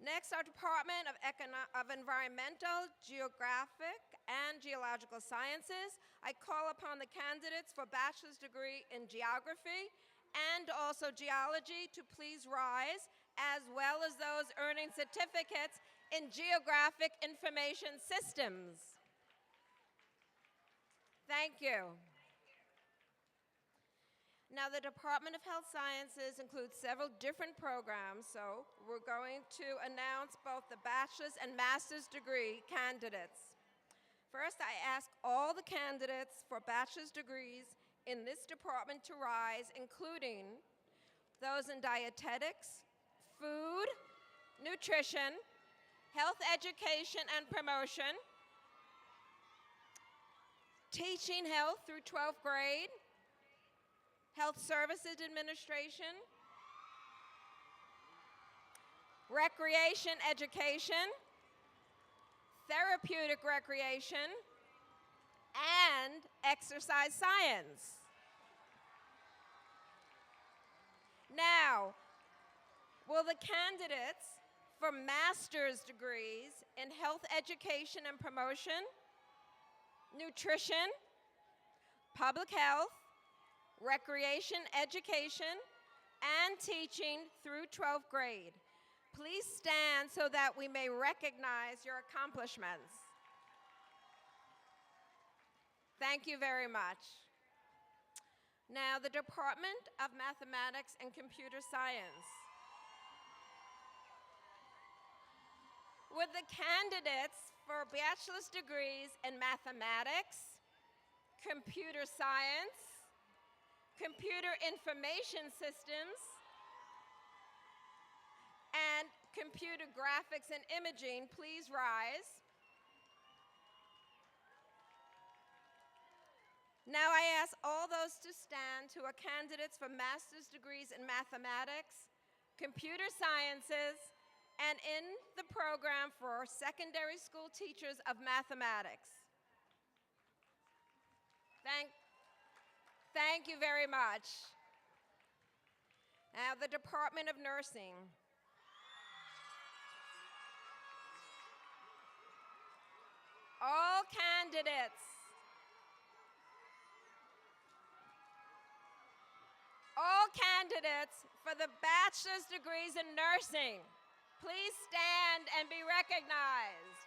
Next, our Department of Environmental, Geographic, and Geological Sciences. I call upon the candidates for bachelor's degree in geography and also geology to please rise, as well as those earning certificates in geographic information systems. Thank you. Now, the Department of Health Sciences includes several different programs, so we're going to announce both the bachelor's and master's degree candidates. First, I ask all the candidates for bachelor's degrees in this department to rise, including those in dietetics, food, nutrition, health education and promotion, teaching health through 12th grade, Health Services Administration, Recreation Education, Therapeutic Recreation, and Exercise Science. Now, will the candidates for master's degrees in health education and promotion, nutrition, public health, recreation education, and teaching through 12th grade please stand so that we may recognize your accomplishments? Thank you very much. Now, the Department of Mathematics and Computer Science. Would the candidates for bachelor's degrees in mathematics, computer science, computer information systems, and computer graphics and imaging please rise? Now I ask all those to stand who are candidates for master's degrees in mathematics, computer sciences, and in the program for secondary school teachers of mathematics. Thank you very much. Now, the Department of Nursing. All candidates for the bachelor's degrees in nursing, please stand and be recognized.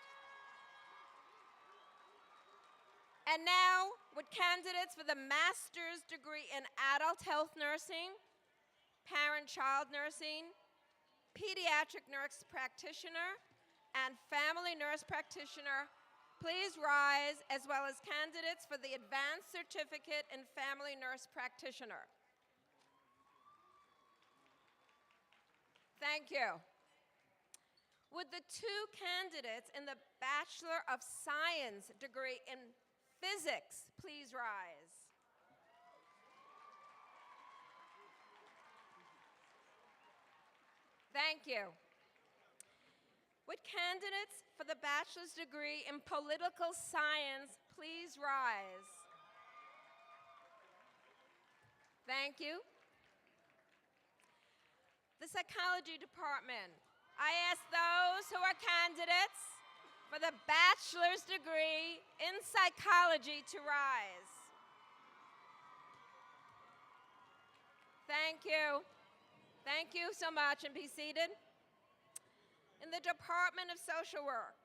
And now, would candidates for the master's degree in adult health nursing, parent-child nursing, pediatric nurse practitioner, and family nurse practitioner please rise, as well as candidates for the advanced certificate in family nurse practitioner. Thank you. Would the two candidates in the Bachelor of Science degree in physics please rise? Thank you. Would candidates for the bachelor's degree in political science please rise? Thank you. The psychology department. I ask those who are candidates for the bachelor's degree in psychology to rise. Thank you. Thank you so much, and be seated. In the Department of Social Work,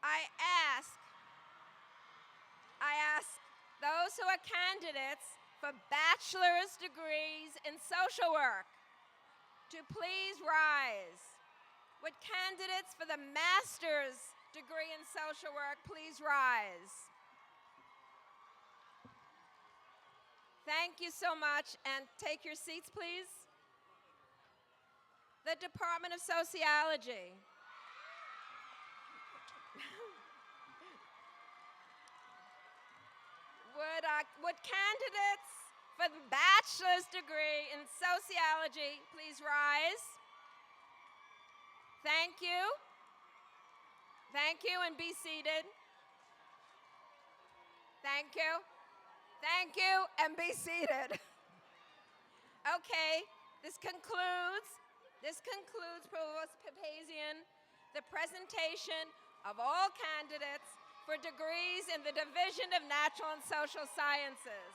I ask those who are candidates for bachelor's degrees in social work to please rise. Would candidates for the master's degree in social work please rise? Thank you so much, and take your seats, please. The Department of Sociology. Would candidates for the bachelor's degree in sociology please rise? Thank you. Thank you, and be seated. Thank you. Thank you, and be seated. Okay, this concludes, Provost Papazian, the presentation of all candidates for degrees in the Division of Natural and Social Sciences.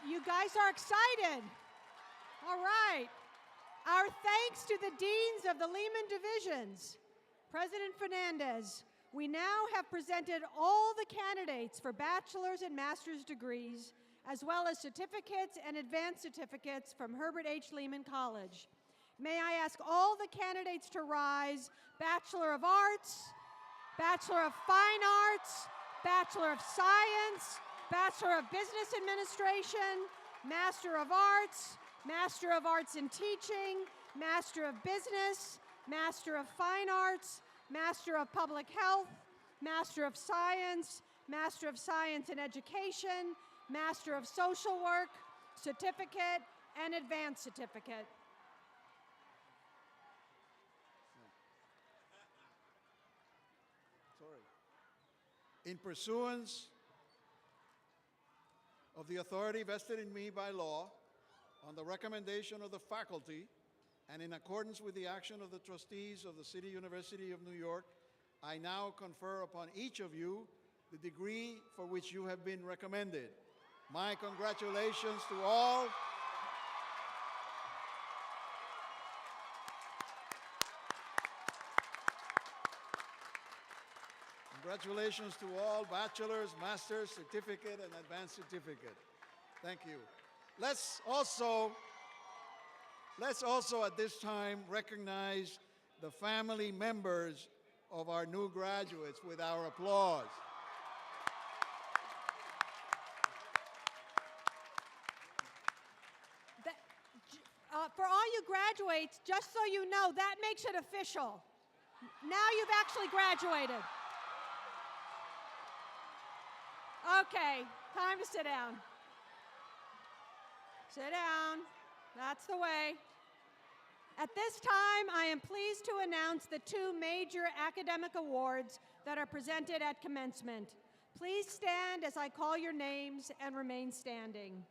You guys are excited. All right. Our thanks to the deans of the Lehman divisions. President Fernandez, we now have presented all the candidates for bachelor's and master's degrees, as well as certificates and advanced certificates from Herbert H. Lehman College. May I ask all the candidates to rise: Bachelor of Arts, Bachelor of Fine Arts, Bachelor of Science, Bachelor of Business Administration, Master of Arts in Teaching, Master of Business, Master of Fine Arts, Master of Public Health, Master of Science in Education, Master of Social Work, Certificate, and Advanced Certificate. In pursuance of the authority vested in me by law, on the recommendation of the faculty, and in accordance with the action of the trustees of the City University of New York, I now confer upon each of you the degree for which you have been recommended. My congratulations to all. Congratulations to all bachelor's, master's, certificate, and advanced certificate. Thank you. Let's also at this time recognize the family members of our new graduates with our applause. For all you graduates, just so you know, that makes it official. Now you've actually graduated. Okay, time to sit down. Sit down. That's the way. At this time, I am pleased to announce the two major academic awards that are presented at commencement. Please stand as I call your names and remain standing.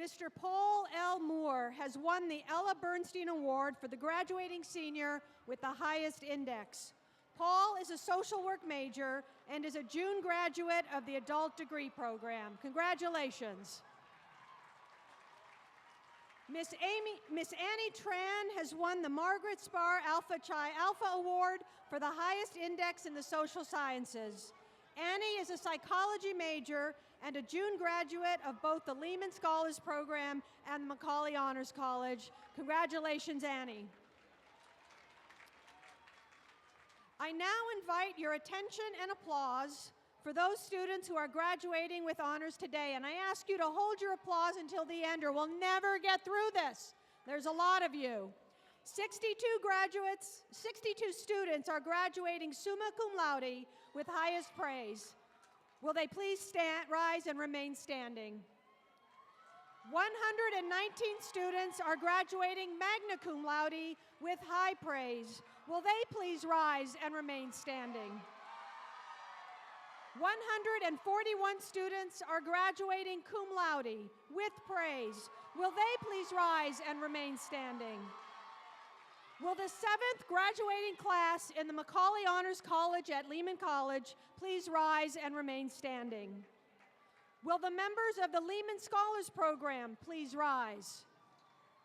Mr. Paul L. Moore has won the Ella Bernstein Award for the graduating senior with the highest index. Paul is a social work major and is a June graduate of the adult degree program. Congratulations. Miss Annie Tran has won the Margaret Spar Alpha Chi Alpha Award for the highest index in the social sciences. Annie is a psychology major and a June graduate of both the Lehman Scholars Program and the Macaulay Honors College. Congratulations, Annie. I now invite your attention and applause for those students who are graduating with honors today, and I ask you to hold your applause until the end or we'll never get through this. There's a lot of you. 62 students are graduating summa cum laude with highest praise. Will they please rise and remain standing? 119 students are graduating magna cum laude with high praise. Will they please rise and remain standing? 141 students are graduating cum laude with praise. Will they please rise and remain standing? Will the 7th graduating class in the Macaulay Honors College at Lehman College please rise and remain standing? Will the members of the Lehman Scholars Program please rise?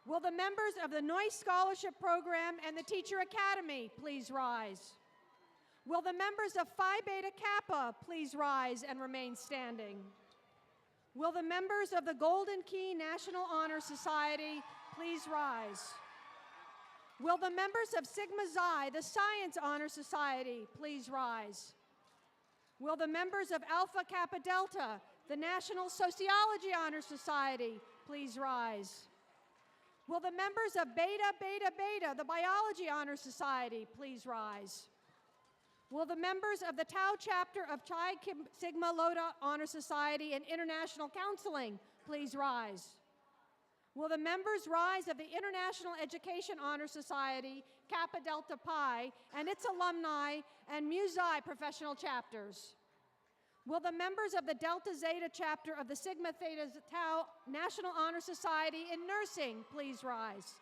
Will the members of the Noyce Scholarship Program and the Teacher Academy please rise? Will the members of Phi Beta Kappa please rise and remain standing? Will the members of the Golden Key National Honor Society please rise? Will the members of Sigma Xi, the Science Honor Society, please rise? Will the members of Alpha Kappa Delta, the National Sociology Honor Society, please rise? Will the members of Beta Beta Beta, the Biology Honor Society, please rise? Will the members of the Tau chapter of Chi Sigma Iota Honor Society and International Counseling please rise? Will the members rise of the International Education Honor Society, Kappa Delta Pi, and its alumni and Mu Xi professional chapters? Will the members of the Delta Zeta chapter of the Sigma Theta Tau National Honor Society in Nursing please rise?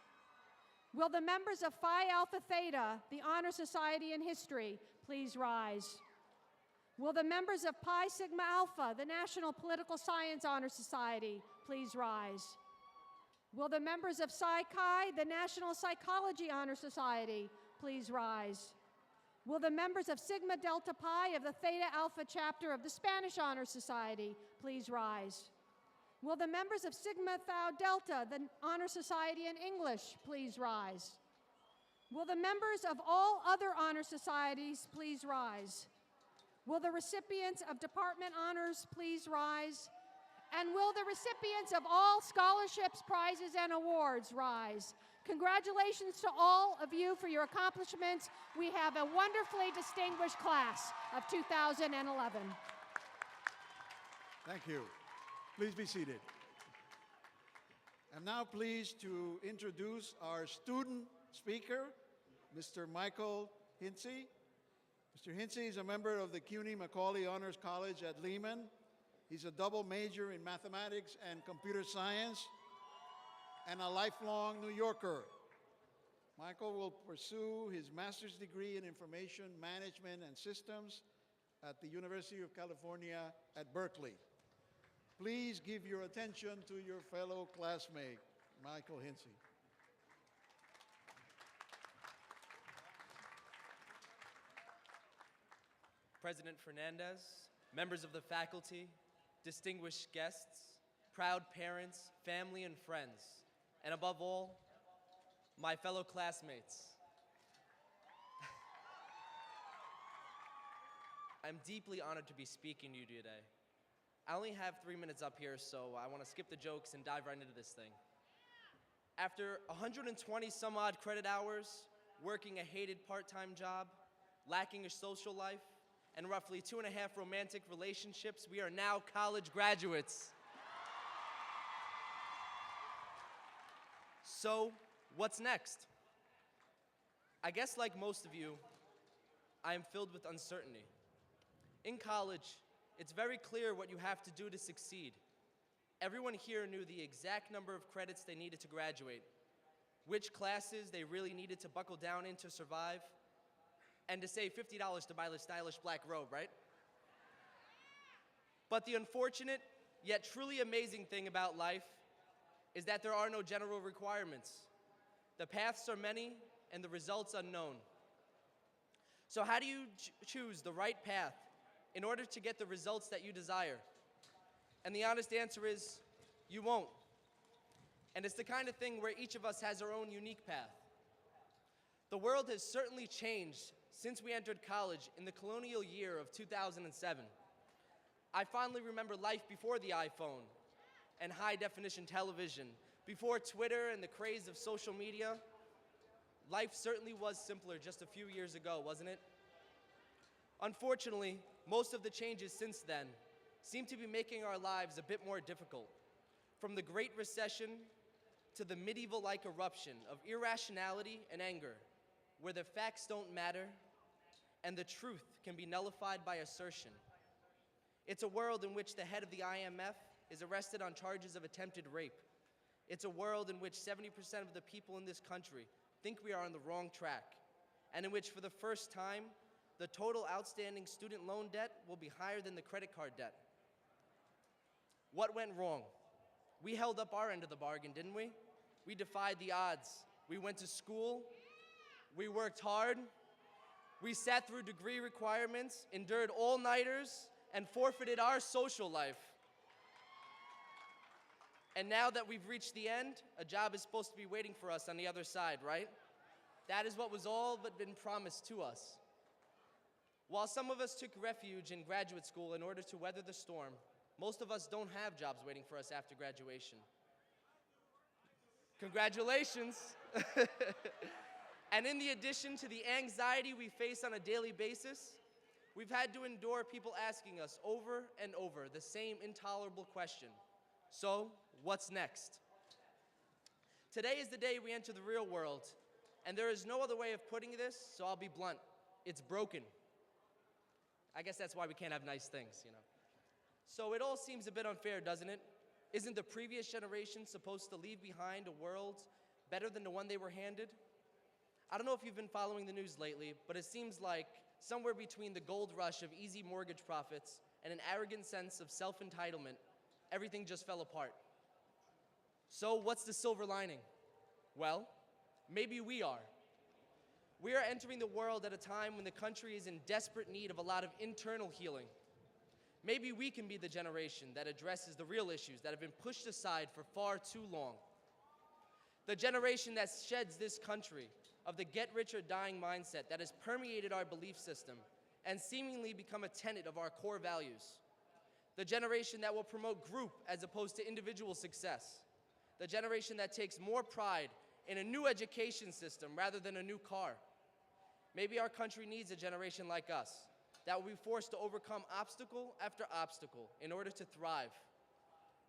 Will the members of Phi Alpha Theta, the Honor Society in History, please rise? Will the members of Pi Sigma Alpha, the National Political Science Honor Society, please rise? Will the members of Psi Chi, the National Psychology Honor Society, please rise? Will the members of Sigma Delta Pi of the Theta Alpha chapter of the Spanish Honor Society please rise? Will the members of Sigma Tau Delta, the Honor Society in English, please rise? Will the members of all other honor societies please rise? Will the recipients of department honors please rise? And will the recipients of all scholarships, prizes, and awards rise? Congratulations to all of you for your accomplishments. We have a wonderfully distinguished class of 2011. Thank you. Please be seated. I'm now pleased to introduce our student speaker, Mr. Michael Hinsey. Mr. Hinsey is a member of the CUNY Macaulay Honors College at Lehman. He's a double major in mathematics and computer science and a lifelong New Yorker. Michael will pursue his master's degree in information management and systems at the University of California at Berkeley. Please give your attention to your fellow classmate, Michael Hinsey. President Fernandez, members of the faculty, distinguished guests, proud parents, family, and friends, and above all, my fellow classmates. I'm deeply honored to be speaking to you today. I only have 3 minutes up here, so I want to skip the jokes and dive right into this thing. After 120 some odd credit hours, working a hated part-time job, lacking a social life, and roughly 2.5 romantic relationships, we are now college graduates. So, what's next? I guess like most of you, I am filled with uncertainty. In college, it's very clear what you have to do to succeed. Everyone here knew the exact number of credits they needed to graduate, which classes they really needed to buckle down in to survive, and to save $50 to buy the stylish black robe, right? But the unfortunate, yet truly amazing thing about life is that there are no general requirements. The paths are many and the results unknown. So how do you choose the right path in order to get the results that you desire? And the honest answer is, you won't. And it's the kind of thing where each of us has our own unique path. The world has certainly changed since we entered college in the colonial year of 2007. I fondly remember life before the iPhone and high-definition television, before Twitter and the craze of social media. Life certainly was simpler just a few years ago, wasn't it? Unfortunately, most of the changes since then seem to be making our lives a bit more difficult. From the Great Recession to the medieval-like eruption of irrationality and anger, where the facts don't matter and the truth can be nullified by assertion. It's a world in which the head of the IMF is arrested on charges of attempted rape. It's a world in which 70% of the people in this country think we are on the wrong track, and in which for the first time, the total outstanding student loan debt will be higher than the credit card debt. What went wrong? We held up our end of the bargain, didn't we? We defied the odds. We went to school. We worked hard. We sat through degree requirements, endured all-nighters, and forfeited our social life. And now that we've reached the end, a job is supposed to be waiting for us on the other side, right? That is what was all but been promised to us. While some of us took refuge in graduate school in order to weather the storm, most of us don't have jobs waiting for us after graduation. Congratulations. And in the addition to the anxiety we face on a daily basis, we've had to endure people asking us over and over the same intolerable question. So, what's next? Today is the day we enter the real world, and there is no other way of putting this, so I'll be blunt. It's broken. I guess that's why we can't have nice things, you know. So it all seems a bit unfair, doesn't it? Isn't the previous generation supposed to leave behind a world better than the one they were handed? I don't know if you've been following the news lately, but it seems like somewhere between the gold rush of easy mortgage profits and an arrogant sense of self-entitlement, everything just fell apart. So what's the silver lining? Well, maybe we are. We are entering the world at a time when the country is in desperate need of a lot of internal healing. Maybe we can be the generation that addresses the real issues that have been pushed aside for far too long. The generation that sheds this country of the get-rich-or-dying mindset that has permeated our belief system and seemingly become a tenet of our core values. The generation that will promote group as opposed to individual success. The generation that takes more pride in a new education system rather than a new car. Maybe our country needs a generation like us that will be forced to overcome obstacle after obstacle in order to thrive.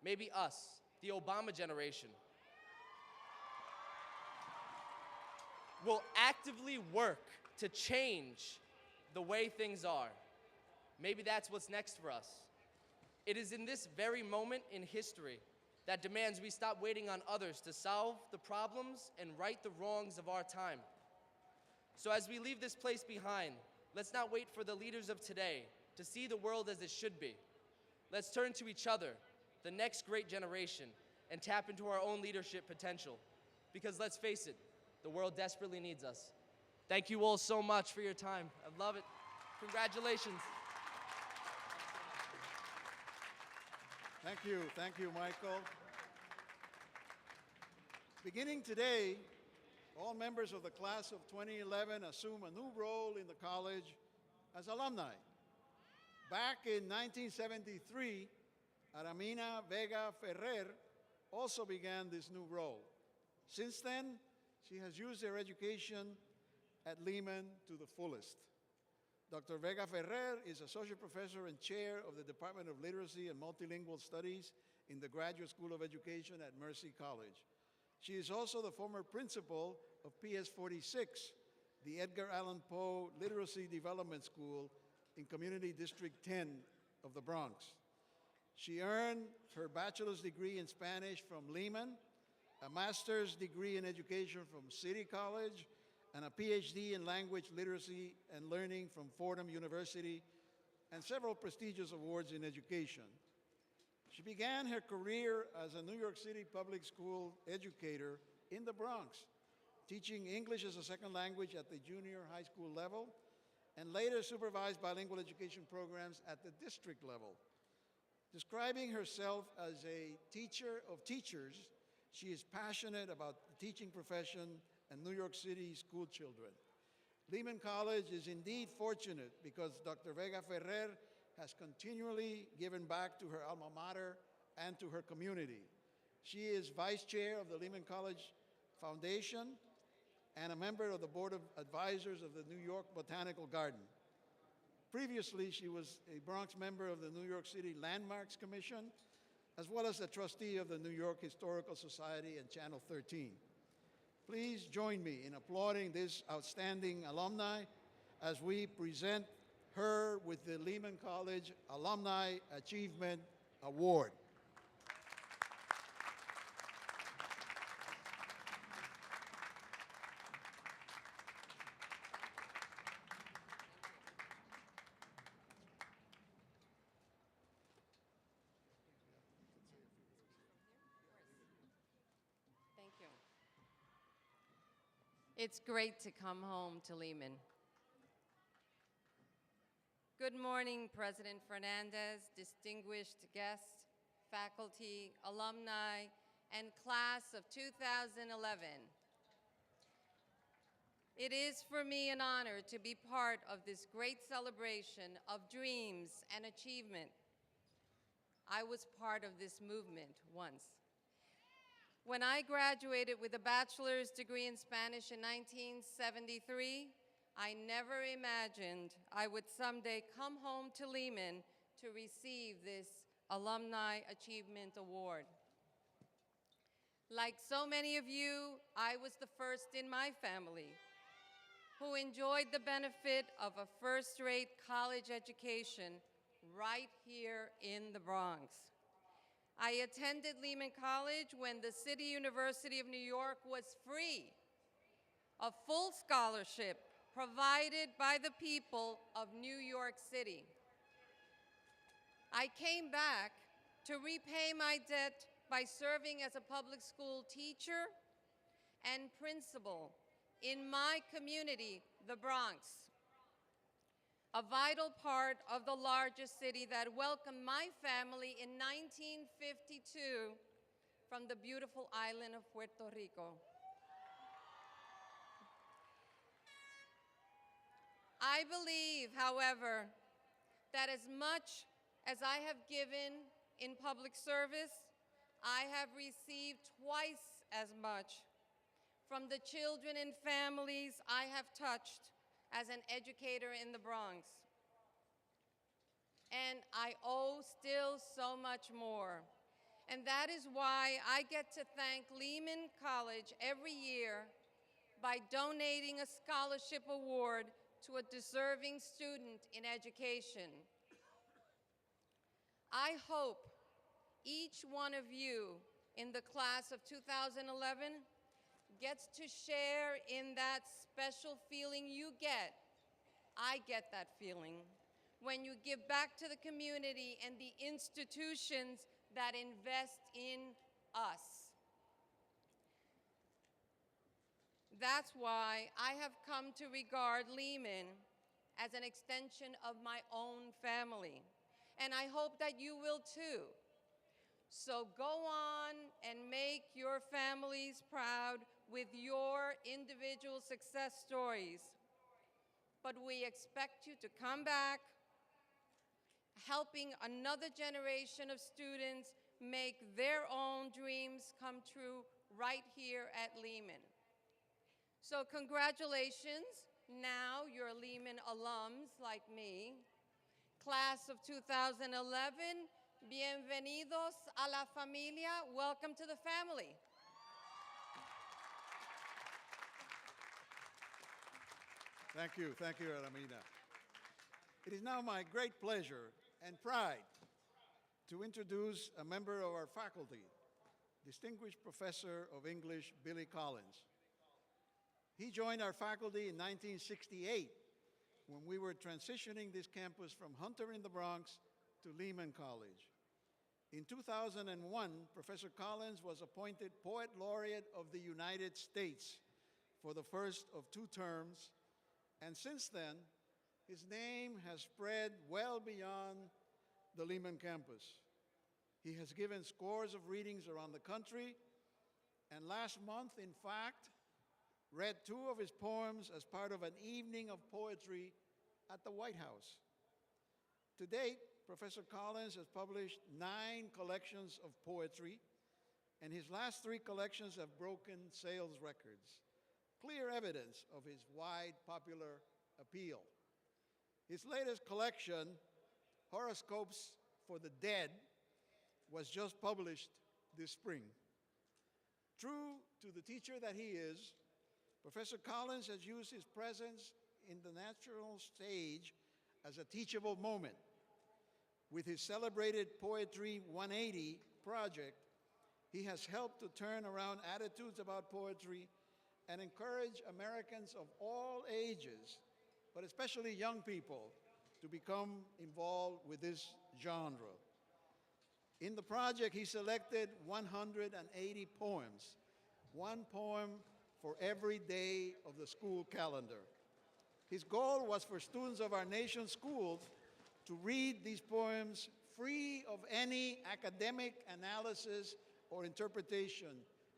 Maybe us, the Obama generation, will actively work to change the way things are. Maybe that's what's next for us. It is in this very moment in history that demands we stop waiting on others to solve the problems and right the wrongs of our time. So as we leave this place behind, let's not wait for the leaders of today to see the world as it should be. Let's turn to each other, the next great generation, and tap into our own leadership potential. Because let's face it, the world desperately needs us. Thank you all so much for your time. I love it. Congratulations. Thank you, Michael. Beginning today, all members of the class of 2011 assume a new role in the college as alumni. Back in 1973, Aramina Vega Ferrer also began this new role. Since then, she has used her education at Lehman to the fullest. Dr. Vega Ferrer is Associate Professor and Chair of the Department of Literacy and Multilingual Studies in the Graduate School of Education at Mercy College. She is also the former principal of PS 46, the Edgar Allan Poe Literacy Development School in Community District 10 of the Bronx. She earned her bachelor's degree in Spanish from Lehman, a master's degree in education from City College, and a PhD in language literacy and learning from Fordham University, and several prestigious awards in education. She began her career as a New York City public school educator in the Bronx, teaching English as a second language at the junior high school level, and later supervised bilingual education programs at the district level. Describing herself as a teacher of teachers, she is passionate about the teaching profession and New York City school children. Lehman College is indeed fortunate because Dr. Vega Ferrer has continually given back to her alma mater and to her community. She is vice chair of the Lehman College Foundation and a member of the board of advisors of the New York Botanical Garden. Previously, she was a Bronx member of the New York City Landmarks Commission, as well as a trustee of the New York Historical Society and Channel 13. Please join me in applauding this outstanding alumni as we present her with the Lehman College Alumni Achievement Award. Thank you. It's great to come home to Lehman. Good morning, President Fernandez, distinguished guests, faculty, alumni, and class of 2011. It is for me an honor to be part of this great celebration of dreams and achievement. I was part of this movement once. When I graduated with a bachelor's degree in Spanish in 1973, I never imagined I would someday come home to Lehman to receive this Alumni Achievement Award. Like so many of you, I was the first in my family who enjoyed the benefit of a first-rate college education right here in the Bronx. I attended Lehman College when the City University of New York was free, a full scholarship provided by the people of New York City. I came back to repay my debt by serving as a public school teacher and principal in my community, the Bronx, a vital part of the largest city that welcomed my family in 1952 from the beautiful island of Puerto Rico. I believe, however, that as much as I have given in public service, I have received twice as much from the children and families I have touched as an educator in the Bronx. And I owe still so much more. And that is why I get to thank Lehman College every year by donating a scholarship award to a deserving student in education. I hope each one of you in the class of 2011 gets to share in that special feeling you get. I get that feeling when you give back to the community and the institutions that invest in us. That's why I have come to regard Lehman as an extension of my own family. And I hope that you will too. So go on and make your families proud with your individual success stories. But we expect you to come back, helping another generation of students make their own dreams come true right here at Lehman. So congratulations, now you're Lehman alums like me. Class of 2011, bienvenidos a la familia, welcome to the family. Thank you, Alameda. It is now my great pleasure and pride to introduce a member of our faculty, Distinguished Professor of English, Billy Collins. He joined our faculty in 1968 when we were transitioning this campus from Hunter in the Bronx to Lehman College. In 2001, Professor Collins was appointed Poet Laureate of the United States for the first of 2 terms, and since then, his name has spread well beyond the Lehman campus. He has given scores of readings around the country, and last month, in fact, read 2 of his poems as part of an evening of poetry at the White House. To date, Professor Collins has published 9 collections of poetry, and his last 3 collections have broken sales records, clear evidence of his wide popular appeal. His latest collection, Horoscopes for the Dead, was just published this spring. True to the teacher that he is, Professor Collins has used his presence in the natural stage as a teachable moment. With his celebrated Poetry 180 project, he has helped to turn around attitudes about poetry and encourage Americans of all ages, but especially young people, to become involved with this genre. In the project, he selected 180 poems, 1 poem for every day of the school calendar. His goal was for students of our nation's schools to read these poems free of any academic analysis or interpretation,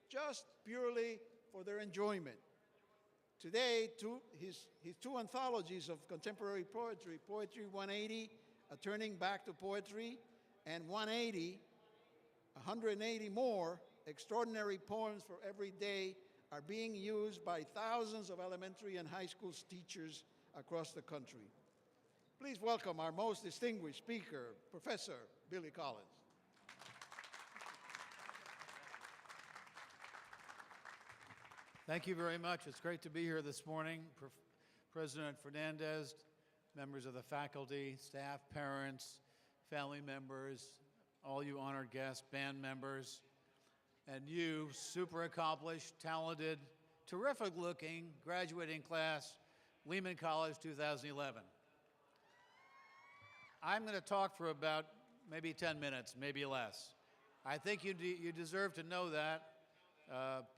just purely for their enjoyment. Today, his 2 anthologies of contemporary poetry, Poetry 180, A Turning Back to Poetry, and 180, 180 more extraordinary poems for every day, are being used by thousands of elementary and high school teachers across the country. Please welcome our most distinguished speaker, Professor Billy Collins. Thank you very much. It's great to be here this morning. President Fernandez, members of the faculty, staff, parents, family members, all you honored guests, band members, and you, super accomplished, talented, terrific-looking, graduating class, Lehman College 2011. I'm going to talk for about maybe 10 minutes, maybe less. I think you deserve to know that.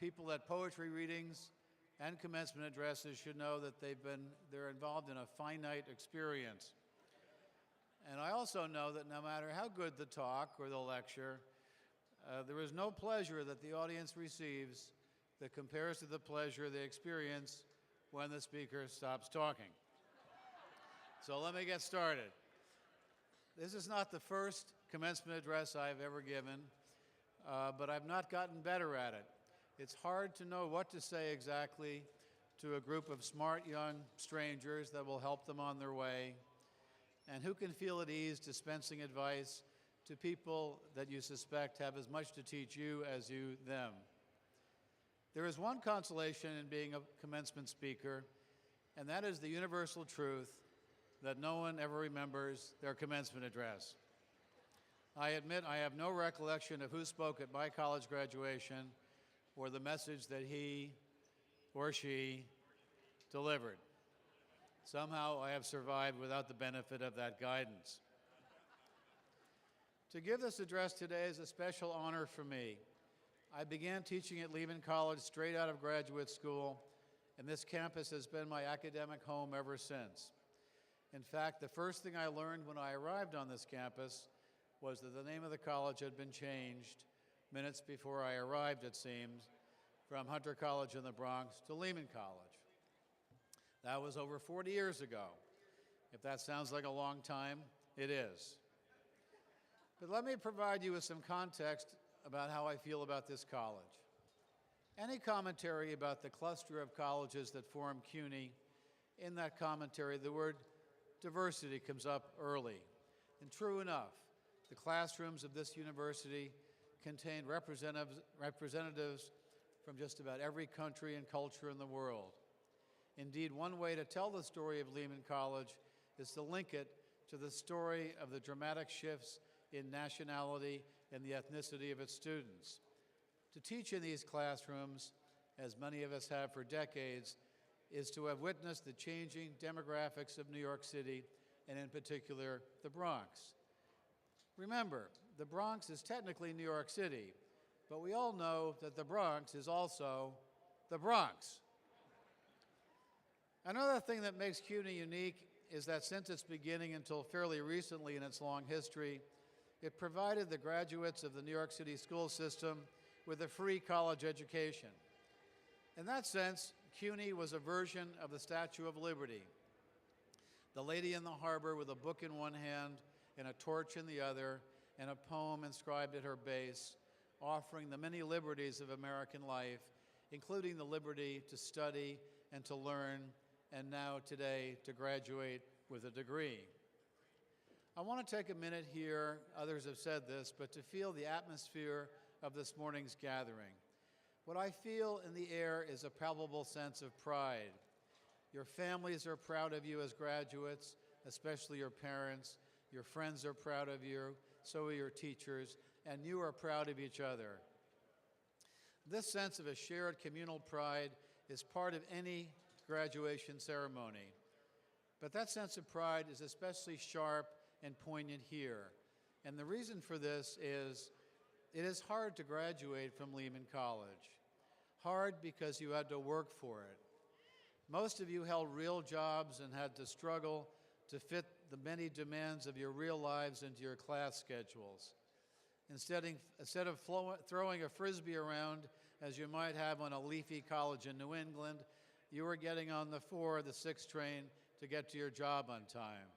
People at poetry readings and commencement addresses should know that they're involved in a finite experience. And I also know that no matter how good the talk or the lecture, there is no pleasure that the audience receives that compares to the pleasure they experience when the speaker stops talking. So let me get started. This is not the first commencement address I've ever given, but I've not gotten better at it. It's hard to know what to say exactly to a group of smart young strangers that will help them on their way, and who can feel at ease dispensing advice to people that you suspect have as much to teach you as you them. There is one consolation in being a commencement speaker, and that is the universal truth that no one ever remembers their commencement address. I admit I have no recollection of who spoke at my college graduation or the message that he or she delivered. Somehow I have survived without the benefit of that guidance. To give this address today is a special honor for me. I began teaching at Lehman College straight out of graduate school, and this campus has been my academic home ever since. In fact, the first thing I learned when I arrived on this campus was that the name of the college had been changed minutes before I arrived, it seems, from Hunter College in the Bronx to Lehman College. That was over 40 years ago. If that sounds like a long time, it is. But let me provide you with some context about how I feel about this college. Any commentary about the cluster of colleges that form CUNY, in that commentary, the word diversity comes up early. And true enough, the classrooms of this university contain representatives from just about every country and culture in the world. Indeed, one way to tell the story of Lehman College is to link it to the story of the dramatic shifts in nationality and the ethnicity of its students. To teach in these classrooms, as many of us have for decades, is to have witnessed the changing demographics of New York City, and in particular, the Bronx. Remember, the Bronx is technically New York City, but we all know that the Bronx is also the Bronx. Another thing that makes CUNY unique is that since its beginning until fairly recently in its long history, it provided the graduates of the New York City school system with a free college education. In that sense, CUNY was a version of the Statue of Liberty. The lady in the harbor with a book in one hand and a torch in the other, and a poem inscribed at her base, offering the many liberties of American life, including the liberty to study and to learn, and now today to graduate with a degree. I want to take a minute here, others have said this, but to feel the atmosphere of this morning's gathering. What I feel in the air is a palpable sense of pride. Your families are proud of you as graduates, especially your parents. Your friends are proud of you, so are your teachers, and you are proud of each other. This sense of a shared communal pride is part of any graduation ceremony. But that sense of pride is especially sharp and poignant here. And the reason for this is it is hard to graduate from Lehman College. Hard because you had to work for it. Most of you held real jobs and had to struggle to fit the many demands of your real lives into your class schedules. Instead of throwing a Frisbee around, as you might have on a leafy college in New England, you were getting on the 4 or the 6 train to get to your job on time.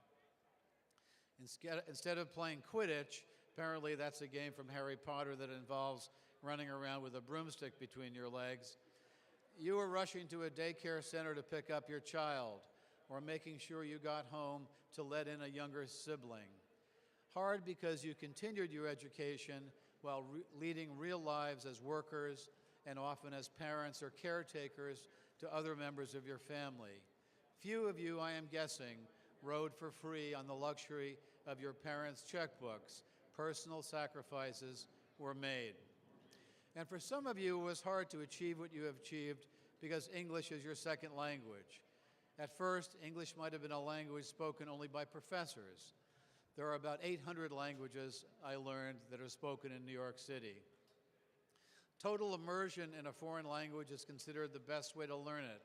Instead of playing Quidditch, apparently that's a game from Harry Potter that involves running around with a broomstick between your legs, you were rushing to a daycare center to pick up your child, or making sure you got home to let in a younger sibling. Hard because you continued your education while leading real lives as workers and often as parents or caretakers to other members of your family. Few of you, I am guessing, rode for free on the luxury of your parents' checkbooks. Personal sacrifices were made. And for some of you, it was hard to achieve what you have achieved because English is your second language. At first, English might have been a language spoken only by professors. There are about 800 languages, I learned, that are spoken in New York City. Total immersion in a foreign language is considered the best way to learn it,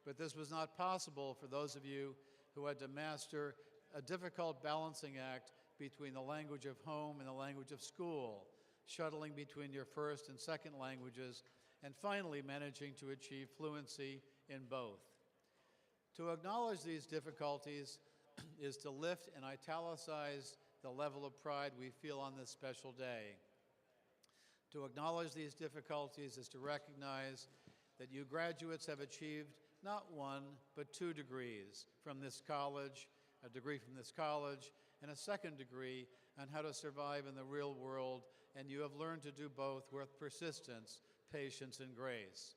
but this was not possible for those of you who had to master a difficult balancing act between the language of home and the language of school, shuttling between your first and second languages, and finally managing to achieve fluency in both. To acknowledge these difficulties is to lift and italicize the level of pride we feel on this special day. To acknowledge these difficulties is to recognize that you graduates have achieved not 1, but 2 degrees from this college, a degree from this college, and a second degree on how to survive in the real world, and you have learned to do both with persistence, patience, and grace.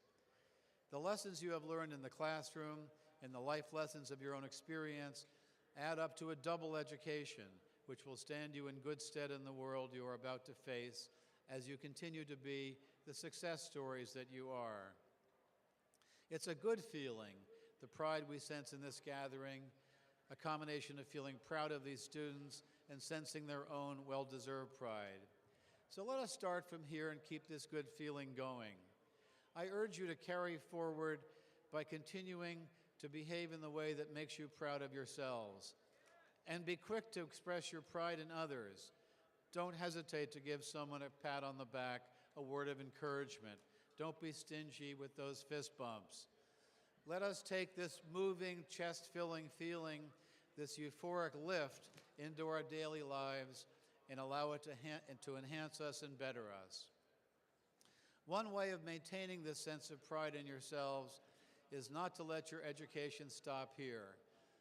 The lessons you have learned in the classroom and the life lessons of your own experience add up to a double education, which will stand you in good stead in the world you are about to face as you continue to be the success stories that you are. It's a good feeling, the pride we sense in this gathering, a combination of feeling proud of these students and sensing their own well-deserved pride. So let us start from here and keep this good feeling going. I urge you to carry forward by continuing to behave in the way that makes you proud of yourselves. And be quick to express your pride in others. Don't hesitate to give someone a pat on the back, a word of encouragement. Don't be stingy with those fist bumps. Let us take this moving, chest-filling feeling, this euphoric lift into our daily lives and allow it to enhance us and better us. One way of maintaining this sense of pride in yourselves is not to let your education stop here.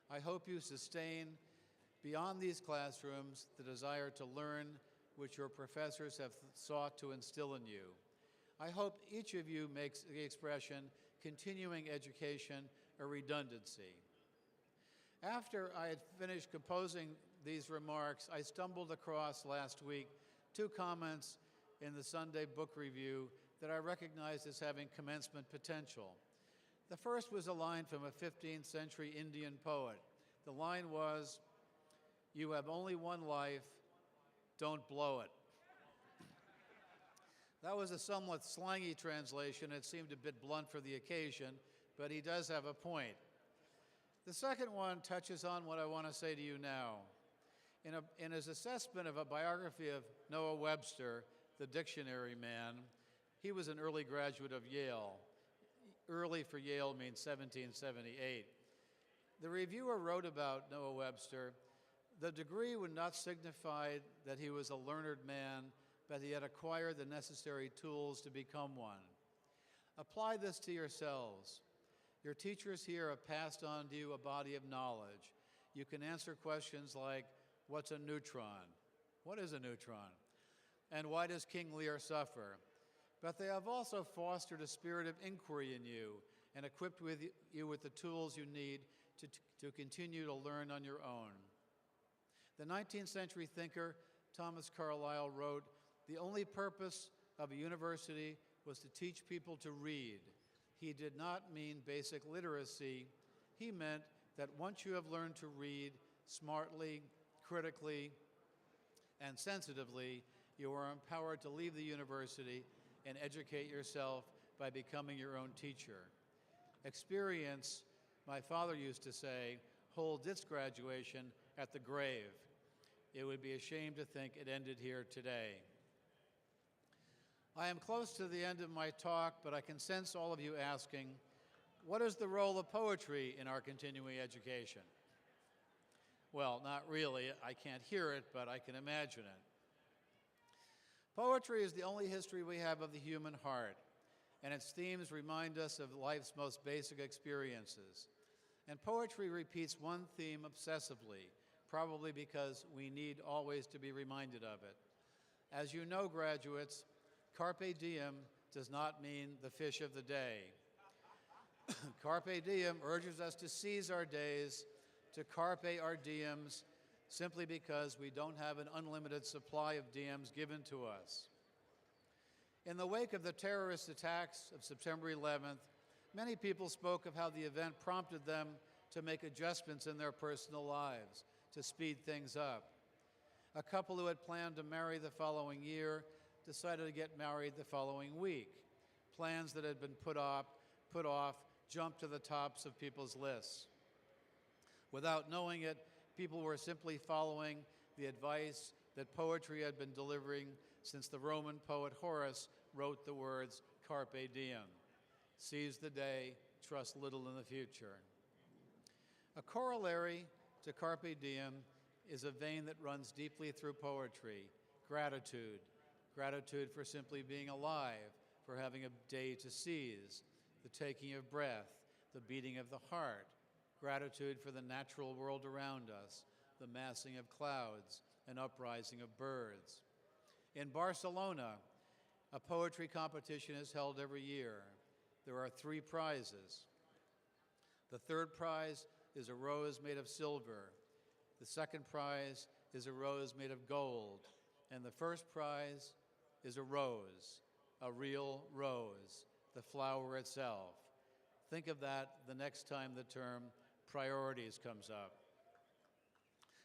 I hope you sustain, beyond these classrooms, the desire to learn which your professors have sought to instill in you. I hope each of you makes the expression continuing education a redundancy. After I had finished composing these remarks, I stumbled across last week 2 comments in the Sunday Book Review that I recognized as having commencement potential. The first was a line from a 15th century Indian poet. The line was, "You have only one life, don't blow it." That was a somewhat slangy translation. It seemed a bit blunt for the occasion, but he does have a point. The second one touches on what I want to say to you now. In his assessment of a biography of Noah Webster, the dictionary man, he was an early graduate of Yale. Early for Yale means 1778. The reviewer wrote about Noah Webster, "The degree would not signify that he was a learned man, but he had acquired the necessary tools to become one." Apply this to yourselves. Your teachers here have passed on to you a body of knowledge. You can answer questions like, what's a neutron? What is a neutron? And why does King Lear suffer? But they have also fostered a spirit of inquiry in you and equipped you with the tools you need to continue to learn on your own. The 19th century thinker Thomas Carlyle wrote, "The only purpose of a university was to teach people to read." He did not mean basic literacy. He meant that once you have learned to read smartly, critically, and sensitively, you are empowered to leave the university and educate yourself by becoming your own teacher. Experience, my father used to say, holds its graduation at the grave. It would be a shame to think it ended here today. I am close to the end of my talk, but I can sense all of you asking, what is the role of poetry in our continuing education? Well, not really. I can't hear it, but I can imagine it. Poetry is the only history we have of the human heart, and its themes remind us of life's most basic experiences. And poetry repeats one theme obsessively, probably because we need always to be reminded of it. As you know, graduates, carpe diem does not mean the fish of the day. Carpe diem urges us to seize our days, to carpe our diems, simply because we don't have an unlimited supply of diems given to us. In the wake of the terrorist attacks of September 11th, many people spoke of how the event prompted them to make adjustments in their personal lives, to speed things up. A couple who had planned to marry the following year decided to get married the following week. Plans that had been put off jumped to the tops of people's lists. Without knowing it, people were simply following the advice that poetry had been delivering since the Roman poet Horace wrote the words carpe diem. Seize the day, trust little in the future. A corollary to carpe diem is a vein that runs deeply through poetry, gratitude. Gratitude for simply being alive, for having a day to seize, the taking of breath, the beating of the heart. Gratitude for the natural world around us, the massing of clouds, an uprising of birds. In Barcelona, a poetry competition is held every year. There are 3 prizes. The third prize is a rose made of silver. The second prize is a rose made of gold. And the first prize is a rose, a real rose, the flower itself. Think of that the next time the term priorities comes up.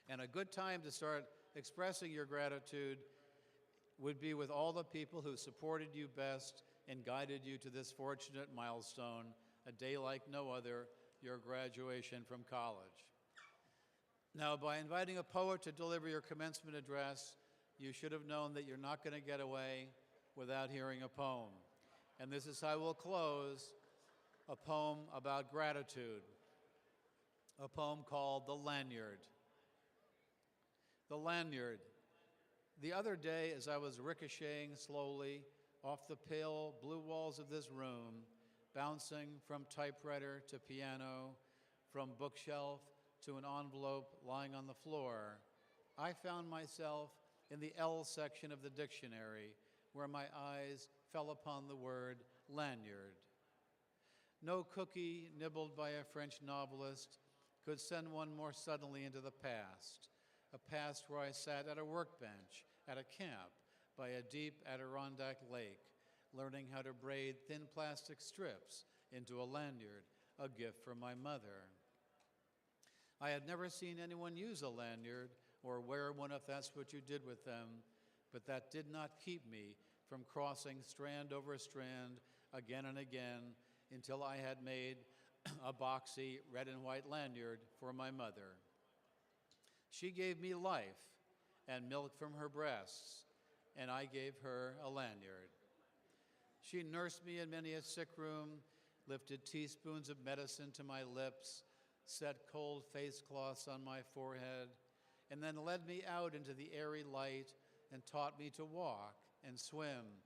And a good time to start expressing your gratitude would be with all the people who supported you best and guided you to this fortunate milestone, a day like no other, your graduation from college. Now, by inviting a poet to deliver your commencement address, you should have known that you're not going to get away without hearing a poem. And this is how we'll close, a poem about gratitude, a poem called The Lanyard. The Lanyard. The other day, as I was ricocheting slowly off the pale blue walls of this room, bouncing from typewriter to piano, from bookshelf to an envelope lying on the floor, I found myself in the L section of the dictionary, where my eyes fell upon the word lanyard. No cookie nibbled by a French novelist could send one more suddenly into the past, a past where I sat at a workbench at a camp by a deep Adirondack lake, learning how to braid thin plastic strips into a lanyard, a gift from my mother. I had never seen anyone use a lanyard or wear one if that's what you did with them, but that did not keep me from crossing strand over strand again and again until I had made a boxy red and white lanyard for my mother. She gave me life and milk from her breasts, and I gave her a lanyard. She nursed me in many a sick room, lifted teaspoons of medicine to my lips, set cold face cloths on my forehead, and then led me out into the airy light and taught me to walk and swim,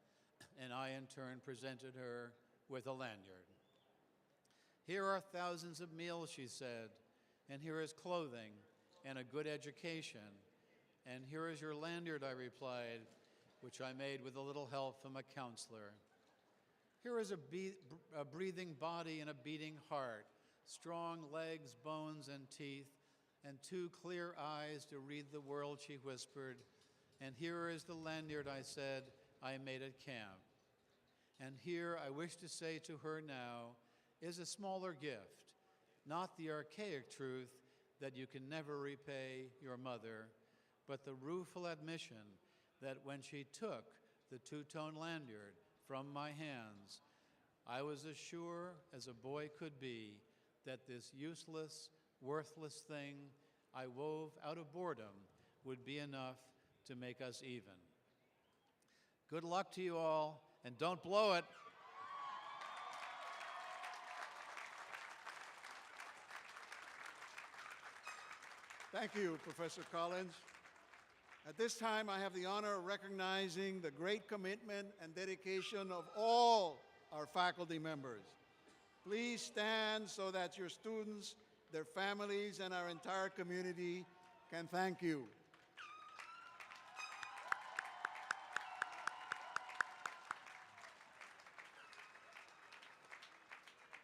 and I in turn presented her with a lanyard. Here are thousands of meals, she said, and here is clothing and a good education, and here is your lanyard, I replied, which I made with a little help from a counselor. Here is a breathing body and a beating heart, strong legs, bones, and teeth, and two clear eyes to read the world, she whispered. And here is the lanyard, I said, I made at camp. And here I wish to say to her now is a smaller gift, not the archaic truth that you can never repay your mother, but the rueful admission that when she took the two-tone lanyard from my hands, I was as sure as a boy could be that this useless, worthless thing I wove out of boredom would be enough to make us even. Good luck to you all, and don't blow it. Thank you, Professor Collins. At this time, I have the honor of recognizing the great commitment and dedication of all our faculty members. Please stand so that your students, their families, and our entire community can thank you.